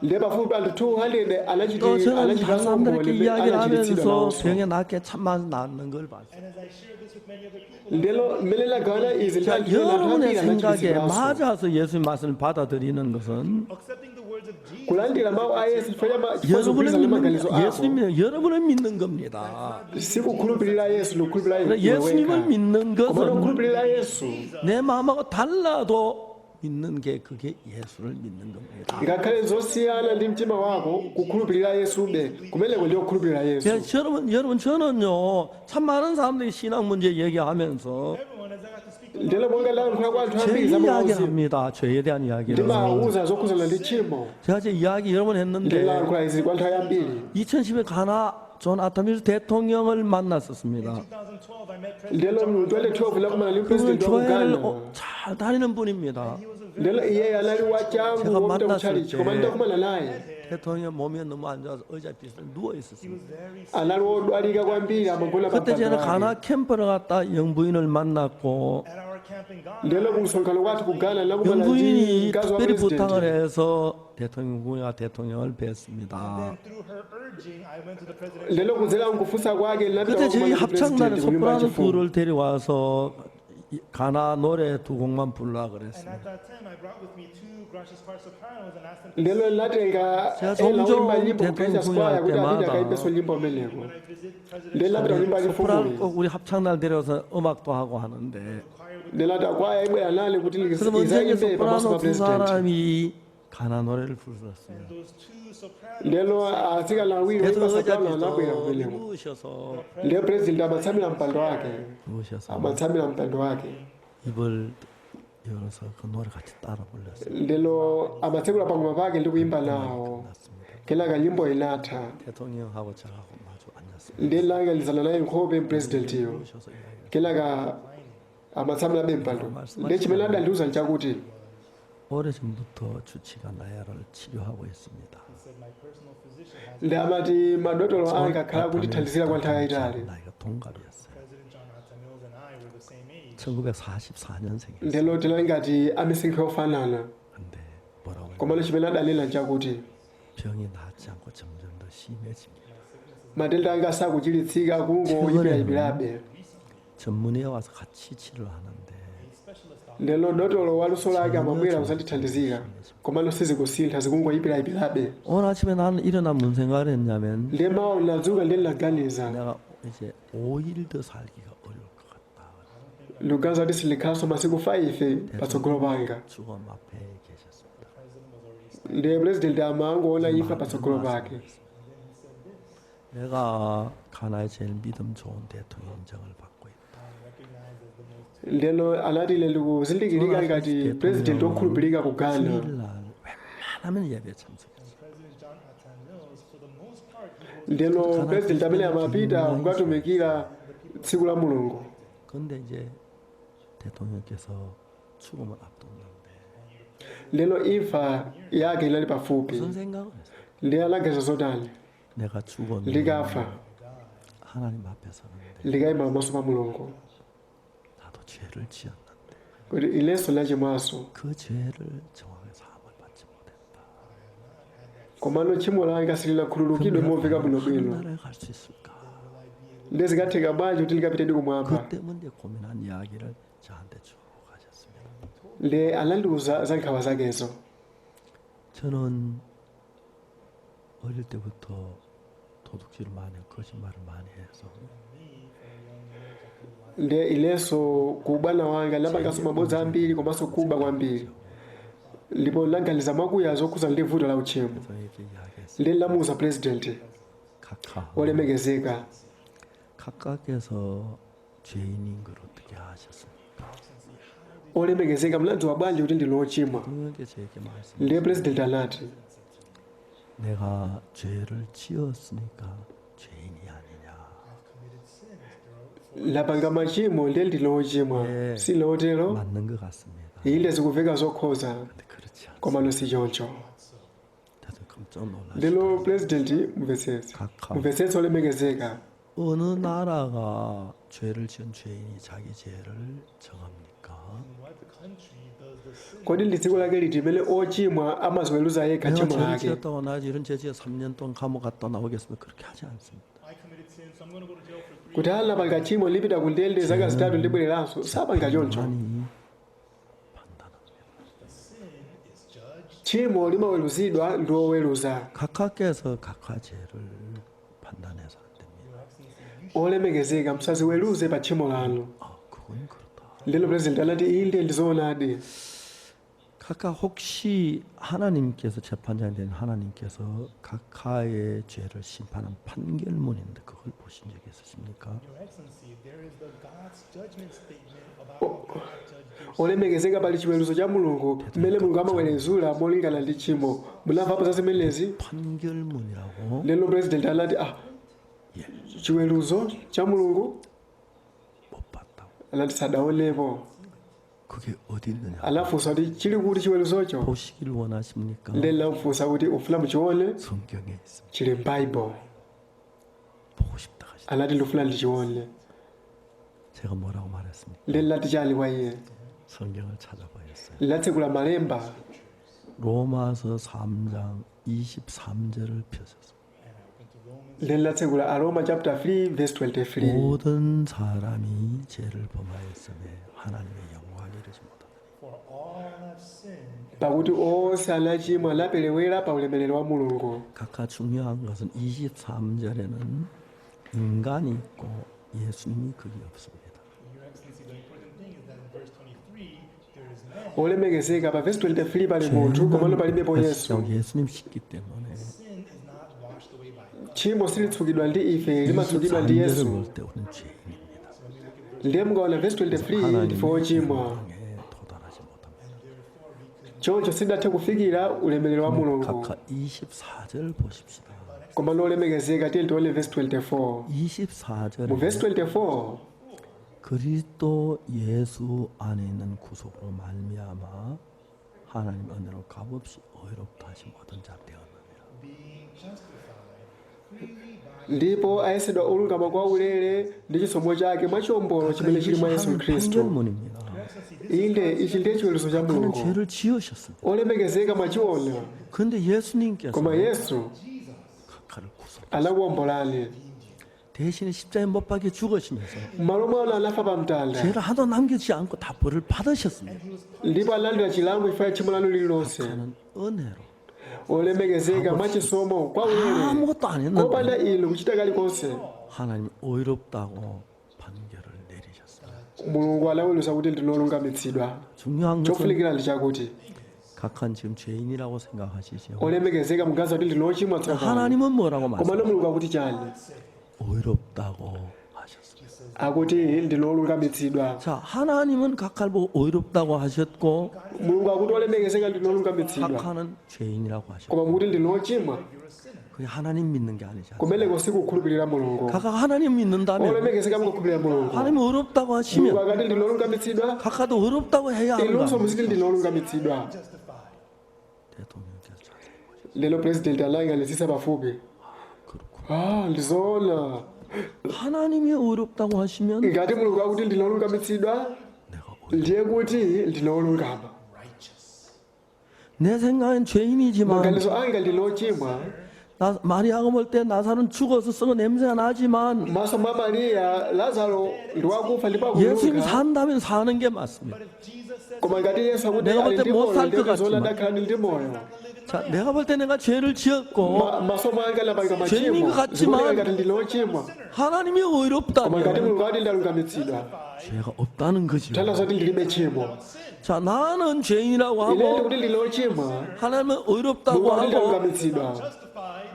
Ndiye pafupi anthu 200 또 저는 다른 anachitanso 사람들에게 umboni 이야기를 anachiritsidwa 하면서 nawonso. 병에 낫게 참만 낫는 걸 봤어요. And as I shared this with many other people, Lero mmene lagawana izi ndi 자, anthu ena anthu 여러분의 ambiri 생각에 anachiritsidwanso. 맞아서 예수의 말씀을 받아들이는 것은 accepting the words of Jesus, Kulandira mawu a Yesu chifukwa 여러분을 chifukwa 믿는 maganizo ako. 예수님이 여러분을 믿는 겁니다. Sikukhulupirira Yesu nokhulupirira iwe 예수님을 wekha. 믿는 Koma 것은 nokhulupirira Yesu. 내 마음하고 달라도 믿는 게 그게 예수를 믿는 겁니다. ngakhale zosiyana ndi mtima wako kukhulupirira Yesube kumeneko ndiyo kukhulupirira Yesu. 여러분 저는요 참 많은 사람들이 신앙 문제 얘기하면서 everyone, as I got to speak to ndilo monga lankhula kwa anthu 제 ambiri za 이야기를 mauzimu 합니다. 죄에 대한 이야기를. ndimawuza zokhuzana ndi tchimo 제가 제 이야기 여러 번 했는데 ndilankhula izi kwa anthu ambiri 2010에 가나 존 아타미스 대통령을 만났었습니다. 2012, I met President ndilo mu 2012 lakumana ndi 그분은 president wa 교회를 Uganda 잘 다니는 분입니다. ndilo iye anali wachangu 제가 wopita 만났을 kutchalichi 때 koma ndakumana naye 대통령 몸이 너무 안 좋아서 의자 비슷해 누워 있었습니다. anali wodwalika kwambiri amagona 그때 저는 pampando 가나 ake 캠프를 갔다 영부인을 만났고 at our camp in Ghana. ndilo ku msonkhano kwathu ku Ghana ndakumana ndi 영부인이 mkazi wa 특별히 부탁을 president 해서 대통령을 뵀습니다. Then through her urging, I went to the president. ndilo kudzera nkufunsa kwake 그때 저희 ndinapita 합창단에 president 소프라노 kunyumba 둘을 데려와서 가나 노래 두 곡만 불라 And 그랬습니다. at that time, I brought with me two gracious bar sopranos and asked them to lelo linatenga 제가 ela 종종 uimba nyimbo 대통령 kupresha squire kuti 구경할 apite 때마다 akaipeso nyimbo meleko when I visit President lelo apita kuimba 소프라노 chifumu 꼭 우리 합창날 데려서 음악도 ha고 하는데 choir would lelo ata kwaya ibwera nale kuti 그럼 언제 izaimbe pamaso 소프라노 pa 두 president 사람이 가나 노래를 불렀습니다. those two sopranos lelo atsikana awiri oimba soprano anabwera 대통령께서 kumeneko 누우셔서 leo president amatsamira mpando wake 누우셔서 amatsamira mpando wake 입을 열어서 그 노래 같이 따라 불렀어요. lelo amatsekula pangoma pake ndi kuimba nawo 끝났습니다. kenaka nyimbo inatha 대통령하고 저하고 마주 앉았습니다. ndi langanizana naye nkhope presidentiyo 누우셔서 이야기를 kenaka amatsamira be mpando ndi chimene adandiuza nchakuti 오래전부터 주치가 나야를 치료하고 있습니다. said my personal physician has ndi amati madotolo anga akhala kundithandizira kwa nthawi yayitali 나이가 동갑이었어요. President John Atta Mills and I were the same age. 1944년생이었어요. ndelo tila ngati amisinkhwe ofanana 근데 뭐라고 해요? komano chimene adanena nchakuti 병이 낫지 않고 점점 더 심해집니다. matenda anga sakuchiritsika kungoyipirayipirabe 전문의에 와서 같이 치료하는데 ndelo dotolo waluso lake amabwera kuzandithandizira komano sizikusintha zikungoyipirayipirabe 오늘 아침에 나는 일어나 무슨 생각을 했냐면 ndiye mawu ndinadzuka ndi ndinaganiza 내가 이제 5일 더 살기가 어려울 것 같다. ndikuganiza kuti sindikhalanso masiku 5 patsogolo panga 죽음 앞에 계셨습니다. ndiye president amangoona imfa patsogolo pake 내가 가나의 제일 믿음 좋은 대통령 인정을 받고 있다. ndeno anati ine ndikuzindikirika ngati president okhulupirika ku Ghana 주일날 웬만하면 예배 참석했어요. President John Atta Mills, for the most part, he goes ndeno president amene amapita kukatumikira tsiku la mulungu 그런데 이제 대통령께서 죽음을 앞뒀는데 ndeno imfa yake inali pafupi 무슨 생각을 했어요? ndiye anaganiza zotani 내가 죽었는데 ndikafa 하나님 앞에 서는데 ndikayima pamaso pa mulungu 나도 죄를 지었는데 kuti ilenso nachimwaso 그 죄를 정확하게 사함을 받지 못했다. komano tchimo langa silinakhululukidwe momveka bwinobwino 하늘에 갈 수 있을까? ndiye zikatheka bwanji kuti ndikapite ndi kumwamba 그 때문에 고민한 이야기를 저한테 쭉 하셨습니다. ndiye anandiuza za nkhawa zakezo 저는 어릴 때부터 도둑질을 많이 하고 거짓말을 많이 해서 ndiye ilenso ku ubwana wanga ndapanganso mabodza ambiri komanso kuba kwambiri ndipo ndinaganiza mwakuya zokhuza ndi vuto la uchimo 그래서 이렇게 이야기했어요. ndiye ndamuuza president 각하 olemekezeka 각각에서 죄인인 걸 어떻게 하셨습니까? olemekezeka mnadziwa bwanji kuti ndine wochimwa 그게 제게 말씀. ndiye president anati 내가 죄를 지었으니까 죄인이 아니냐. lapanga machimo ndiye ndine wochimwa 예. silotero 맞는 것 같습니다. inde zikuveka zokhoza 근데 그렇지 않습니다. komano si choncho 저도 깜짝 놀랐어요. ndilo president mumvetsetse 각하 mumvetsetse olemekezeka 어느 나라가 죄를 지은 죄인이 자기 죄를 정합니까? what country does the sin kodi ndi dziko lake liti imene ochimwa amaziweruza yekha 내가 tchimo 죄를 lake 지었다고 나 이런 죄 지어 3년 동안 감옥 갔다 나오겠으면 그렇게 하지 않습니다. I committed sin, so I'm going to go to jail for 3 kuti anapanga tchimo lipita ku ndende zaka zitatu ndibwereranso sapanga choncho 많이 판단합니다. sin is judged. tchimo limaweruzidwa ndi oweruza 각하께서 각하 죄를 판단해서 안 됩니다. olemekezeka musaziweruze pa tchimo lanu 그건 그렇다. ndilo president anati inde ndizoonadi 각하 혹시 하나님께서 재판장이 된 하나님께서 각하의 죄를 심판한 판결문인데 그걸 보신 적이 있으십니까? Your Excellency, there is the God's judgment statement about how God judged your olemekezeka pali chiweruzo cha mulungu mmene mulungu amawerezula molingana ndi tchimo munamvapo za zimenezi 판결문이라고 ndilo president anati chiweruzo cha mulungu 못 봤다고. anati sadaonepo 그게 어디 있느냐? anafunsa kuti chili kuti chiweruzocho 보시길 원하십니까? ndele namufunsa kuti ufuna muchione 성경에 있습니다. chili m'baibo 보고 싶다 하시다. anati ndifuna ndichione 제가 뭐라고 말했습니까? ndele nati chali kwa iye 성경을 찾아보였어요. linatsekula malemba 로마서 3장 23절을 펴셨습니다. lela Aroma chapter 3 verse 23. 모든 사람이 죄를 범하였음에 하나님의 영광을 이루지 못하다. For all have sinned. Pakuti onse anachimwa anaperewera pa ulemerero wa Mulungu. 각각 중요한 것은 23절에는 인간이 있고 예수님이 거기 없습니다. Your Excellency, the important thing is that in verse 23, there is man. Olemekezeka pa verse 23 pali munthu komano palibepo Yesu. 죄는 예수님 씻기 때문에 Sin is not washed away by blood. Tchimo silitsukidwa ndi ife limatsukidwa ndi 23절을 Yesu. 볼때 우리는 죄인입니다. Ndiye mukaona verse 23 ndife ochimwa. 영광에 도달하지 못합니다. choncho sidathe kufikira ulemerero wa Mulungu. 각각 24절 보십시다. Koma lolemekezeka tili tione verse 24. Mu 24절에 verse 24 그리스도 예수 안에 있는 구속으로 말미암아 하나님 은혜로 값없이 의롭다 하신 모든 자 되었느니라. Being justified freely by ndipo ayesedwa olungama kwa ulere ndi chisomo chake mwa chiwombolo chimene chili mwa Yesu Khristu. 판결문입니다. inde ichi ndiye chiweruzo cha 그는 Mulungu. 죄를 지으셨습니다. olemekezeka mwachiona 그런데 예수님께서 koma Yesu 각하를 구속 anakuwombolani 대신에 십자가에 못 박혀 죽으시면서 m'malo mwawo anafa pa mtanda 죄를 하나도 남기지 않고 다 벌을 받으셨습니다. ndipo analandira chilango ifa ya tchimo lanu lililonse. 하는 은혜로 olemekezeka mwachisomo kwa ulere 아무것도 안 했는데 kopanda ilo kuchita kalikonse 하나님 의롭다고 판결을 내리셨어요. Mulungu anaweruza kuti ndinolungamitsidwa. 중요한 것은 chofunikira ndi chakuti 각한 지금 죄인이라고 생각하시죠. olemekezeka mugaza kuti ndinochimwa tsopano. 하나님은 뭐라고 koma 말씀하세요? no Mulungu akuti chani? 의롭다고 하셨습니다. akuti ndinolungamitsidwa. 자, 하나님은 각하를 보고 의롭다고 하셨고 Mulungu akuti olemekezeka ndinolungamitsidwa. 각하는 죄인이라고 하셨고 koma mukuti ndinochimwa 그게 하나님 믿는 게 아니잖아요. kumeneko sikukhulupirira Mulungu. 각하 하나님 믿는다면 olemekezeka mukukhulupirira Mulungu. 하나님 의롭다고 Mulungu 하시면 akati ndinolungamitsidwa 각하도 의롭다고 해야 ilonso 한다. muziti ndinolungamitsidwa. 대통령께서 자세히 보시죠. lero president anayang'anisisa pafupi. 그렇고 ndizoona 하나님이 의롭다고 하시면 ngati Mulungu akuti ndinolungamitsidwa 내가 ndiye kuti ndinolungama. 내 생각엔 죄인이지만 maganizo anga ndinochimwa. 마리아가 볼 때 나사로는 죽어서 썩어 냄새가 나지만 maso mwa Mariya Lazaro ndiwakufa ndipo 예수님이 akuluka. 산다면 사는 게 맞습니다. koma ngati Yesu akuti 내가 ali 볼때 ndi 못 moyo 살 ndiye 것 kazoona 같지만. ndakhala ndi moyo. 자, 내가 볼 때 내가 죄를 지었고 maso mwanga lapanga 죄인인 machimo 것 같지만 zikuoneka ngati ndinochimwa. 하나님이 koma ngati 의롭다면 Mulungu ati ndalungamitsidwa 죄가 없다는 거죠. tanthauza kuti ndilibe chimo. 자, 나는 죄인이라고 ine 하고 ndikuti ndinochimwa 하나님은 의롭다고 Mulungu ati 하고 ndalungamitsidwa.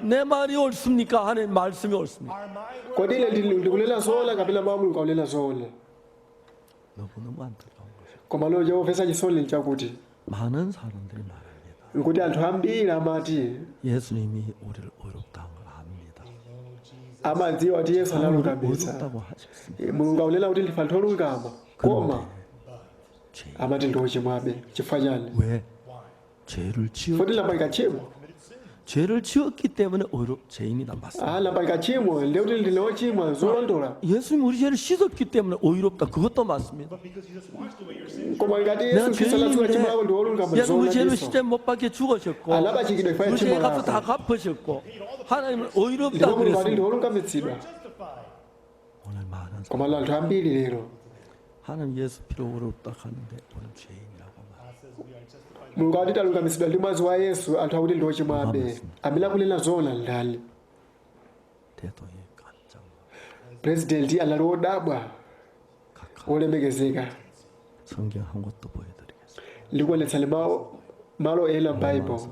내 말이 옳습니까? 하나님 말씀이 옳습니까? kodi ine ndikunena zoona kapena mawu a Mulungu akunena zoona. 너무너무 안타까운 거죠. koma lero chomvetsa chisoni nchakuti 많은 사람들이 말합니다. nkuti anthu ambiri amati 예수님이 우리를 의롭다한 걸 압니다. amadziwa kuti Yesu 우리를 analungamitsa. 의롭다고 하셨습니다. Mulungu akunena kuti ndife anthu olungama koma 죄인. amati ndiochimwabe. chifukwa chani? 왜? 죄를 지었 foti lapanga chimo. 죄를 지었기 때문에 죄인이다 맞습니다. lapanga chimo ndiye kuti ndinochimwa zolondola. 예수님 우리 죄를 씻었기 때문에 의롭다 그것도 맞습니다. koma ngati 내가 Yesu Khristu anasula chimo lako ndi olungama 죄인인데 우리 죄를 zoona. 십자가에 못 박혀 죽으셨고 anapachikidwa ifa ya 우리 chimo 죄 값을 다 lako 갚으셨고 하나님은 의롭다 ndipo Mulungu ati 그랬습니다. ndiolungamitsidwa. 오늘 많은 사람 koma lero anthu ambiri lero 하나님 예수 피로 의롭다 하는데 우리는 죄인이라고 말합니다. Mulungu ati talungamitsidwa ndi mwazi wa Yesu anthu akuti ndiochimwabe. amene akunena zoona ndani? 대통령이 깜짝 놀랐어요. president anali odabwa olemekezeka. 성경 한 곳도 보여드리겠습니다. ndikuonetsani malo ena m'Bible. 4장.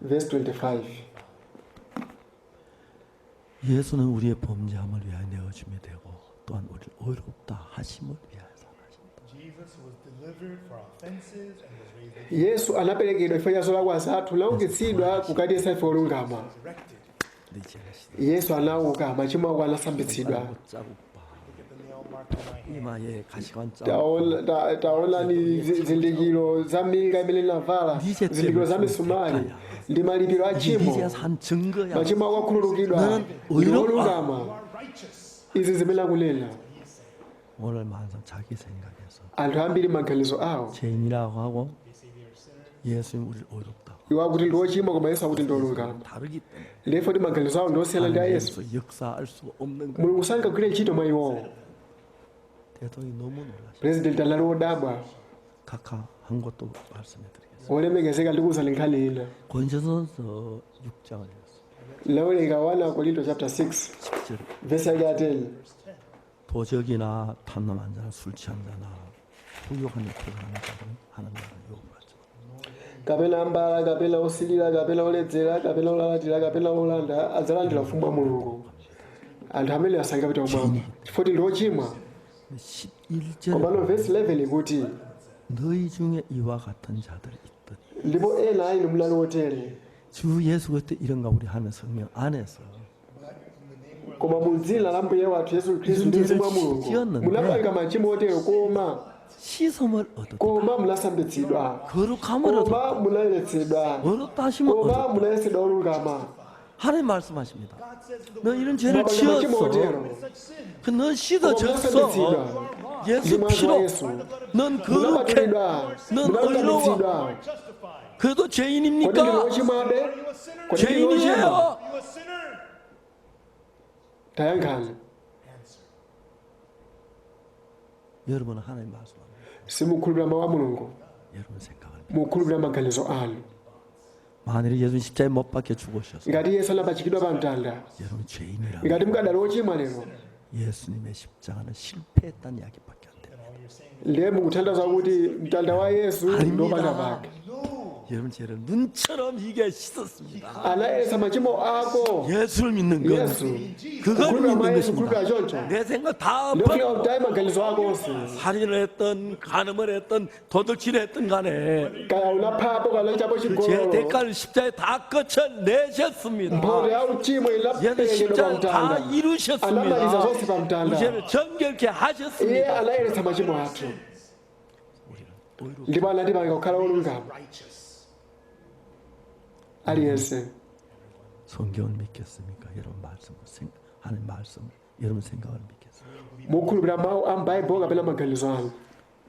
verse 25. 예수는 우리의 범죄함을 위하여 내어주며 되고 또한 우리를 의롭다 하심을 위하여 살아가신다. Jesus was delivered for our offenses and was raised again. Yesu anaperekedwa ifa ya zolakwa zathu naukitsidwa kukati ife olungama. Resurrected. 내 죄가 씻어. Yesu anauka machimo ako anasambitsidwa. 자국 봐. Look at the nail mark on my hand. 이마에 가시관 자국. taonani zizindikiro za minga imene inavala, Ndiche zizindikiro za misumari ndi malipiro a 이게 tchimo. 네가 산 증거야. machimo ako akhululukidwa 나는 ndi 의롭다. olungama. righteous. izi zimele kulila 오늘 만상 자기 생각에서 anthu ambiri maganizo awo 죄인이라고 하고 예수님 우리를 어렵다고 iwakuti ndi ochimwa koma yesu akuti ndi olungama 다르기 때문에 ndipo ti maganizo awo ndi osiyana ndi a yesu 하나님께서 역사할 수 없는 거 mulungu sankagwire ntchito mwa iwowo 대통령이 너무 놀라셔. purezidenti anali wodabwa 각하 한 것도 말씀해 드리겠습니다. wolemekezeka ndikuwuzani nkhani ina 권지서서 6장을 읽었습니다. lauleka 1 Korinto chapter 6 10절 verse yake ya 10 도적이나 탐남한 자나 술 취한 자나 부욕한 일을 하는 자는 하나님을 욕하죠. kapena ambala kapena osilira kapena oledzera kapena olalatira kapena olanda adzalandira ufumu wa mulungu anthu amene asangapita kumwamba chifukwa ndi ochimwa 11절 komano verse 11 ikuti 너희 중에 이와 같은 자들이 있더니 ndipo ena ali mlali wotere 주 예수 그때 이런가 우리 하는 성령 안에서 koma mu dzina la mbuye wathu yesu khristu ndi mzimu wa mulungu munapanga machimo otero 시험을 얻었다. koma munasambitsidwa 거룩함을 얻었다. koma munayeretsedwa 어렵다 하심을 koma 얻었다. munayesedwa olungama 하나님 말씀하십니다. 너 이런 죄를 mapanga machimo 지었어. otero 넌 씻어졌어. 예수 피로. 넌 거룩해. munapatulidwa 넌 의로워. munasambitsidwa 그래도 kodi ndi 죄인입니까? ochimwabe kodi ndi ochimwa 죄인이에요. You a sinner. tayankhani 여러분은 하나님 말씀합니다. simukhulupirira mawu a mulungu 여러분 생각을. mukhulupirira maganizo anu 만일 예수님 십자가에 못 박혀 죽으셔서 ngati yesu anapachikidwa pa mtanda 여러분 죄인이라면 ngati mukadali ochimwa lero 예수님의 십자가는 실패했다는 이야기밖에 안 돼요. ndiye mukuthandiza kuti mtanda wa yesu ndopanda pake 여러분 죄를 눈처럼 이게 씻었습니다. anayeretsa machimo ako 예수를 믿는 건 yesu 그걸 kukhulupirira mwa 믿는 yesu kukhulupirira 것입니다. choncho 내 생각 다 ndofika mtayi maganizo ako onse 살인을 했던 간음을 했던 도둑질을 했던 간에 kaya unaphapo kana chapo 그 죄 chigololo 대가를 십자에 다 거쳐내셨습니다. mphoto ya uchimo 예수 inaperekedwa pa 십자에 다 mtanda 이루셨습니다. anamaliza zonse pa 그 mtanda 죄를 정결케 iye 하셨습니다. anayeretsa machimo athu ndipo anatipanga kukhala olungama aliyense 성경을 믿겠습니까? 여러분 말씀을 하나님 말씀 여러분 생각을 믿겠습니까? mukhulupirira mawu a m'baibulo kapena maganizo anu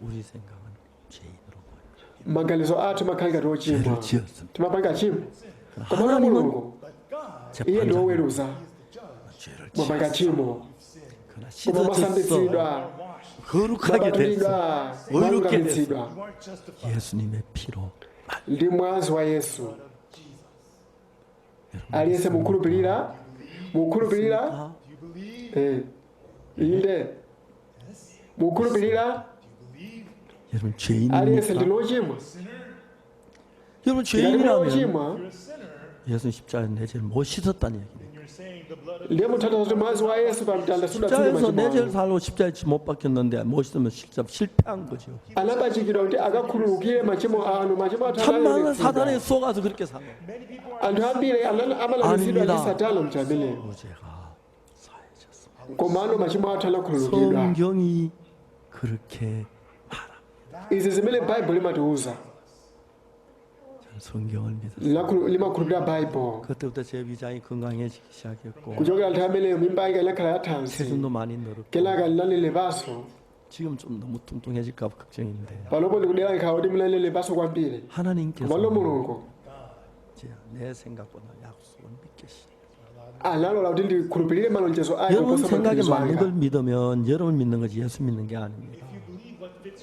우리 생각은 죄인으로 보여요. maganizo athu makhala ngati ochimwa 죄를 지었습니다. timapanga chimo koma 하나님은 mulungu iye ndi 재판장 woweruza 죄를 mwapanga chimo 그러나 koma 씻어졌어. mwasambitsidwa 거룩하게 됐어. mwapatulidwa 의롭게 됐어. mwalungamitsidwa 예수님의 피로 ndi mwazi wa yesu aliyense mukhulupirira inde mukhulupirira 여러분 aliyense ndi 죄인입니까? lochimwa 여러분 ngati 죄인이라면 lochimwa 예수님 십자가에 내 죄를 못 씻었다는 얘기예요. You're saying the blood of ndiye munthu kuti mwazi wa yesu pa mtanda sudatsuke 십자가에서 내 죄를 machimo 살고 십자가에 못 박혔는데 못 씻으면 실패한 거죠. anapachikidwa kuti akakhululukire machimo anu machimo athu 천만은 anayeretsedwa 사단에 속아서 그렇게 사는 anthu ambiri amalamisidwa ndi 아닙니다. satana mchamene 죄가 사해졌습니다. komano machimo athu anakhululukidwa 성경이 그렇게 말합니다. izi zimene baibulo limatiuza 저는 성경을 믿었어요. limakhulupirira baibulo 그때부터 제 위장이 건강해지기 시작했고 kuchokera nthawi ameneyo mimba yanga inakhala yathanzi 체중도 많이 늘었고 kenaka linalelepanso 지금 좀 너무 뚱뚱해질까 봐 걱정인데 panopo ndikudera nkhawa kuti linalelepanso kwambiri 하나님께서 komano mulungu 내 생각보다 약속을 믿겠습니다. analola kuti ndikhulupirire malonjezo ake 여러분 kuposa 생각에 maganizo 맞는 걸 anga 믿으면 여러분 믿는 거지 예수 믿는 게 아닙니다.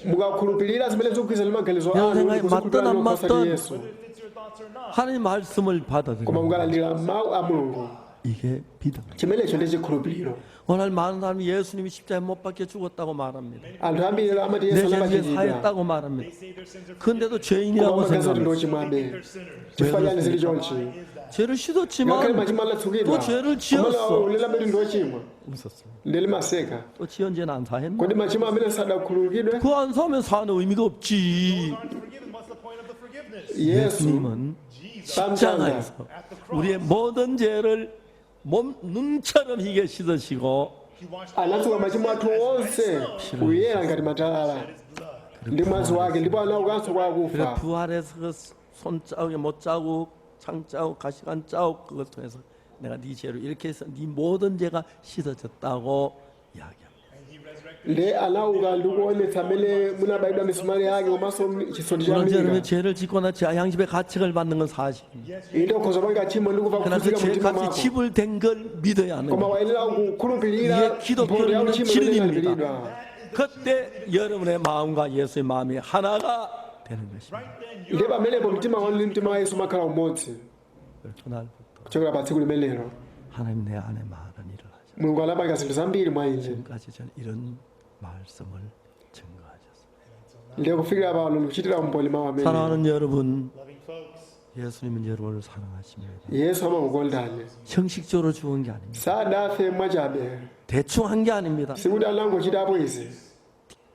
mukakhulupirira zimene zikugwirizana ndi maganizo 여러분 anu 생각에 맞든 안 kuposa 맞든 yesu fits your thoughts or not. 하나님 말씀을 koma 받아들이고 mukalandira mawu a mulungu 이게 믿음. chimenecho ndi chikhulupiriro 오늘 많은 사람이 예수님이 십자가에 못 박혀 죽었다고 말합니다. anthu ambiri amati 내 yesu 죄 위에 anapachikidwa 사했다고 말합니다. Say their sins are 근데도 koma 죄인이라고 magazi oti 생각합니다. ndochimwabe they're sinners. chifukwa chani zili chonchi 죄를 ngakhale 씻었지만 machimo anatsukidwa 또 죄를 komano 지었어. ulilambeti ndochimwa 웃었습니다. ndi limaseka 또 지은 죄는 안 사했나? kodi machimo amene sadakhululukidwe 그 안 사면 사는 의미가 없지. Aren't forgiven. What's the point of the forgiveness? yesu 예수님은 깜짝이야 십자가에서 우리의 모든 죄를 눈처럼 희게 씻으시고 He washed anatsuka machimo athu onse kuyera ngati matalala ndi mwazi wake ndipo anaukanso kwa 그래 akufa 부활해서 그 손자국에 못자국 창자국 가시관 자국 그걸 통해서 내가 네 죄로 이렇게 해서 네 모든 죄가 씻어졌다고 이야기합니다. nde anauka ndikuonetsa amene munabayidwa misumali yake komanso chisondi cha 물론 여러분 mlinga 죄를 짓고 나 양심의 가책을 받는 건 사실입니다. inde ukhoza panga chimo ndikuva 그러나 그 kufutika mumtima 죄값이 mwako 지불된 걸 믿어야 하는 koma 거예요. wayenera kukhulupirira 이게 mphotho ya 기독교는 uchimo imene 진리입니다. inalipiridwa. 그때 여러분의 마음과 예수의 마음이 하나가 되는 것입니다. nde pamenepo mtima wanu ndi mtima wa yesu umakhala umodzi. 그날부터 kuchokera pa tsiku limenelo 하나님 내 안에 많은 일을 하셨습니다. mulungu anapanga zinthu zambiri mwa ine. 지금까지 저는 이런 말씀을 증거하셨습니다. nde kufikira pano ndikuchitira umboni mawu amene 사랑하는 여러분, Loving folks, 예수님은 여러분을 사랑하십니다. yesu amakukondani 형식적으로 죽은 게 아닙니다. sadafe mwachabe 대충 한 게 아닙니다. sikuti anangochitapo izi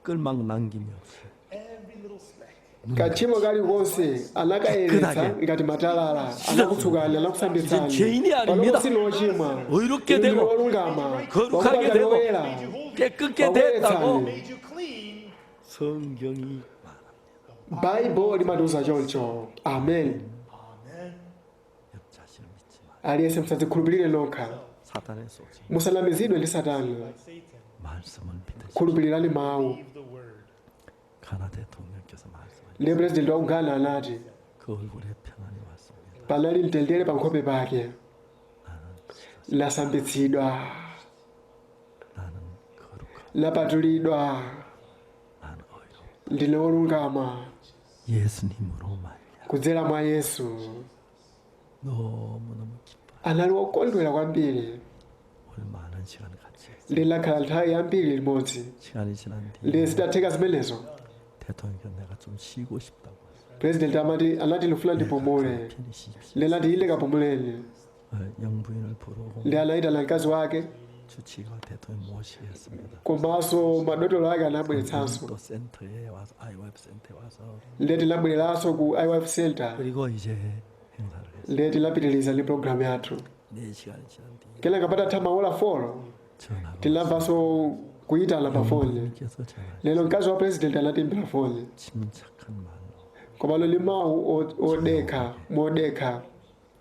끌막 남김이 없어요. every little speck. kachimo kalikonse anakayeretsa ngati matalala anakutsukani 이제 anakusambitsani 죄인이 아닙니다. sinochimwa 의롭게 되고 olungama 거룩하게 되고 wakubadaloera 깨끗게 됐다고 Made you clean. 성경이 말합니다. baibo limatiuza choncho amen. 자신을 믿지 마. aliyense musadzikhulupirire nokha 사탄의 소지. musanamizidwe ndi satani Satan, 말씀을 믿으시. khulupirirani mawu. believe the word. 가나 대통령께서 말씀을. ndiye purezidenti wa uganda anati 그 얼굴에 평안이 왔습니다. panali mtendere pa nkhope pake 나는 lasambitsidwa 나는 거룩하고 lapatulidwa 나는 의로워. ndine olungama 예수님으로 말이야. kudzera mwa yesu. 너무너무 기뻐. anali wokondwera kwambiri. 오늘 많은 시간을 같이 했어요. ndi lakhala nthawi yambiri limodzi. 시간이 지난 ndi 뒤에 zitatheka zimenezo 대통령께 내가 좀 쉬고 싶다고 했어요. purezidenti anati ndifuna ndipumule. 편히 쉬십시오. ndi anati inde kapumuleni. 영부인을 부르고 ndi anayitana mkazi wake 주치의가 대통령 모시게 했습니다. komanso madotolo ake anabweretsanso. 또 센터에 와서 IWF 센터에 와서 ndi tinabwereranso ku iwf center. 그리고 이제 행사를 했어요. ndi tinapitiriza ndi programu yathu. 4시간이 지난 뒤에 kenaka patatha maola 4 전화가 tinamvanso kuyitana pa foni. 영부인께서 전화 lero mkazi wa purezidenti anatimbira foni 침착한 말로 komalo ndi mawu odekha modekha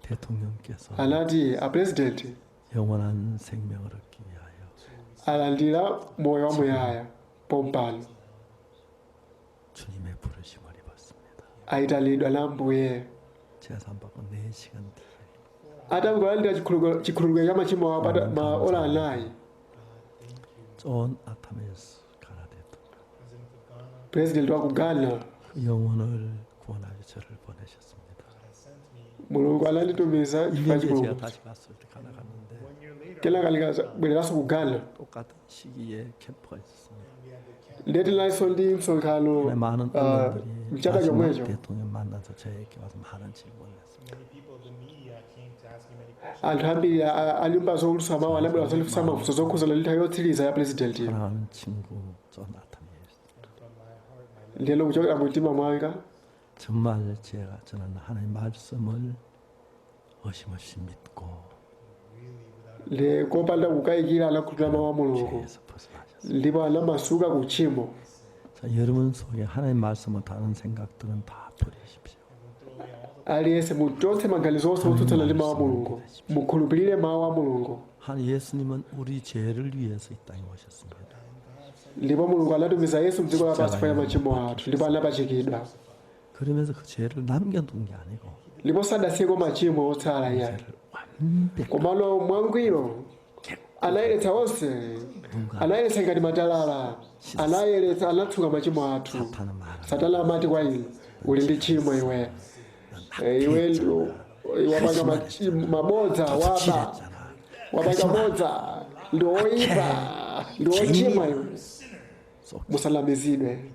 대통령께서 anati apurezidenti 영원한 생명을 얻기 위하여 alandira moyo wamuyaya pompano 주님의 부르심을 입었습니다. ayitanidwa na mbuye 재산받고 4시간 뒤에 atangolandira chikhululukiro cha machimo awo pata maola anayi. 존 아타메스 가나 대통령 purezidenti wa ku ghana 그 영혼을 구원하기 저를 보내셨습니다. mulungu ananditumiza chifukwa 1년 뒤에 제가 chipulumutso. 다시 갔을 때 가나 갔는데 kenaka likabwereranso ku ghana 똑같은 시기에 캠프가 있었습니다. ndiye tinalinso ndi msonkhano 많은 아, 언론들이 잠깐 좀 해줘. 대통령 만나서 저에게 와서 많은 질문을 했습니다. Many people of the media came to ask me many questions. anthu ambiri alimba zolusa mawu anabwera kuzofunsa mafunso zokhuzana ndi nthawi yotsiriza ya purezidenti. 사랑하는 친구 존 아타메스 From my heart, my ndiyeno kuchokera mu mtima mwanga 정말 저는 하나님 말씀을 어심없이 믿고 ndi kopanda kukayikira anakhulupirira mawu a mulungu 죄에서 벗어나셨습니다. ndipo anamasuka ku tchimo. 자, 여러분 속에 하나님 말씀을 다른 생각들은 다 버리십시오. aliyense muchotse maganizo onse otsutsana ndi mawu a mulungu mukhulupirire mawu a mulungu. 예수님은 우리 죄를 위해서 이 땅에 오셨습니다. ndipo mulungu anatumiza yesu mdziko lapansi chifukwa cha machimo athu ndipo anapachikidwa. 그러면서 그 죄를 남겨둔 게 아니고 ndipo sadasiyeko machimo otsala iyayi 죄를 완벽히 komano mwangwiro anayeretsa onse, anayeretsa ngati matalala, anayeretsa anatsuka machimo athu. 사탄은 말하는 satana amati kwa ine uli ndi chimo iwe. iwe wapanga mabodza waba wapanga bodza ndi oyipa ndi ochimwa iwe musalamizidwe.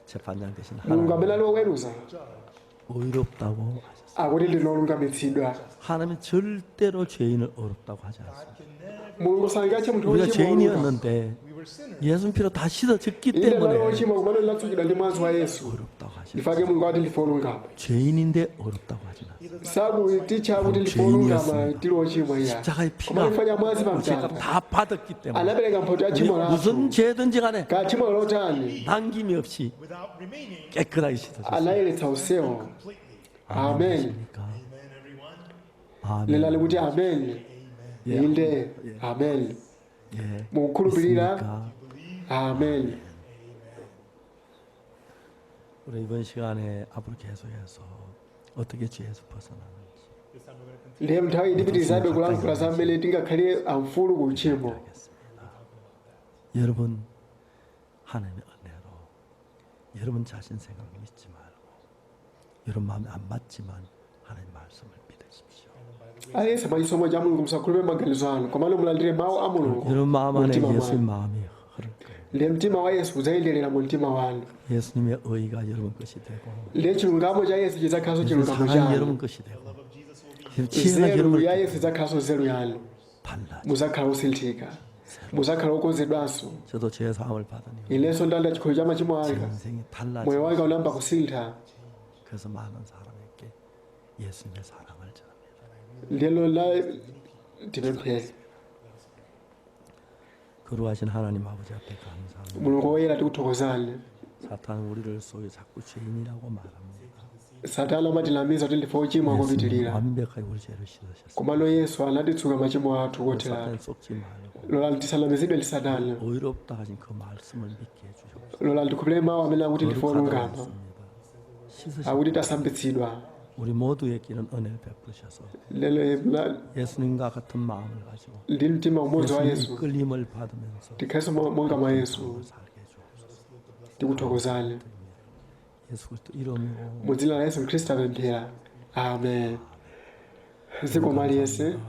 재판장 대신 mulungu 하나님 amene ali woweruza 의롭다고 하셨습니다. akuti ndinolungamitsidwa. 하나님은 절대로 죄인을 어렵다고 하지 않습니다. mulungu sangatche munthu 우리가 wochimwa olunga. 죄인이었는데 we were sinners. 예수 피로 다 씻어졌기 ine nali 때문에 wochimwa kumene linatsukidwa ndi mwazi wa yesu. 어렵다고 하십니다. ndifake mulungu ati ndife olungama. 죄인인데 어렵다고 하진 않습니다. sakuticha kuti ndife olungama tili ochimwa iya. 십자가의 koma 피가 ndifanya mwazi 죄가 pamtanda. 다 받았기 때문에 anapereka mphotho ya 우리 tchimo 무슨 lathu. 죄든지 간에 ka tchimo lotani 남김이 없이 Without remaining 깨끗하게 씻어졌습니다. anayeretsa onsewo. completely. amen. 그러니까 Amen, everyone. 아멘. lelani kuti amen. inde. 아멘. 예. 무khulupirira. 믿습니까? 아멘. 우리 이번 시간에 앞으로 계속해서 어떻게 죄에서 벗어나는지 This time we're going to continue. ndiye nthawi ndipitirizabe kulankhula za mmene tingakhale amfulu ku uchimo. 하겠습니다. 여러분 하나님의 은혜로 여러분 자신 생각을 믿지 말고 여러분 마음에 안 맞지만 하나님 말씀을 믿으십시오. aliyense mwachisomo cha mulungu musakhulupirire maganizo anu komano mulandire mawu a mulungu 여러분 마음 mu 안에 mtima 예수의 mwanu. 마음이 흐를 거예요. ndiye mtima wa yesu udzayenderera mu mtima wanu. 예수님의 의가 여러분 것이 되고 ndiye chilungamo cha yesu chidzakhalanso chilungamo 사랑이 chanu. 여러분 것이 되고 지혜가 nzeru 여러분 ya yesu idzakhalanso nzeru yanu. 발라. muzakhala osinthika, muzakhala okonzedwanso. 저도 죄 사함을 받으니 inenso ndanda chikhoyo cha machimo 제 anga, 인생이 달라져. moyo wanga unayamba kusintha. 그래서 많은 사람에게 예수님의 사랑을 전합니다. ndiyelo la tipemphere 거룩하신 하나님 아버지 앞에 감사합니다. mulungu woyera tikuthokozani. 사탄은 우리를 속여 자꾸 죄인이라고 말합니다. satana amatilamiza kuti ndife ochimwa 예수님 kopitirira, 완벽하게 우리 죄를 씻으셨습니다. komano yesu anatitsuka machimo athu kotheratu. 사탄에 속지 말고 lola tisalamizidwe ndi satana, 의롭다 하신 그 말씀을 믿게 해주셨습니다. lola ndikhulupirire mawu amene akuti ndife olungama, 씻으시고 akuti tasambitsidwa. 우리 모두에게는 은혜를 베푸셔서 lelo 예수님과 같은 마음을 가지고 ndi mtima umodzi wa 예수님의 yesu 이끌림을 받으면서 tikhalenso monga mwa yesu. 살게 해주옵소서. tikuthokozani 예수 그리스도 이름으로 mu dzina la yesu khristu apemphera. amen. zikomo aliyense.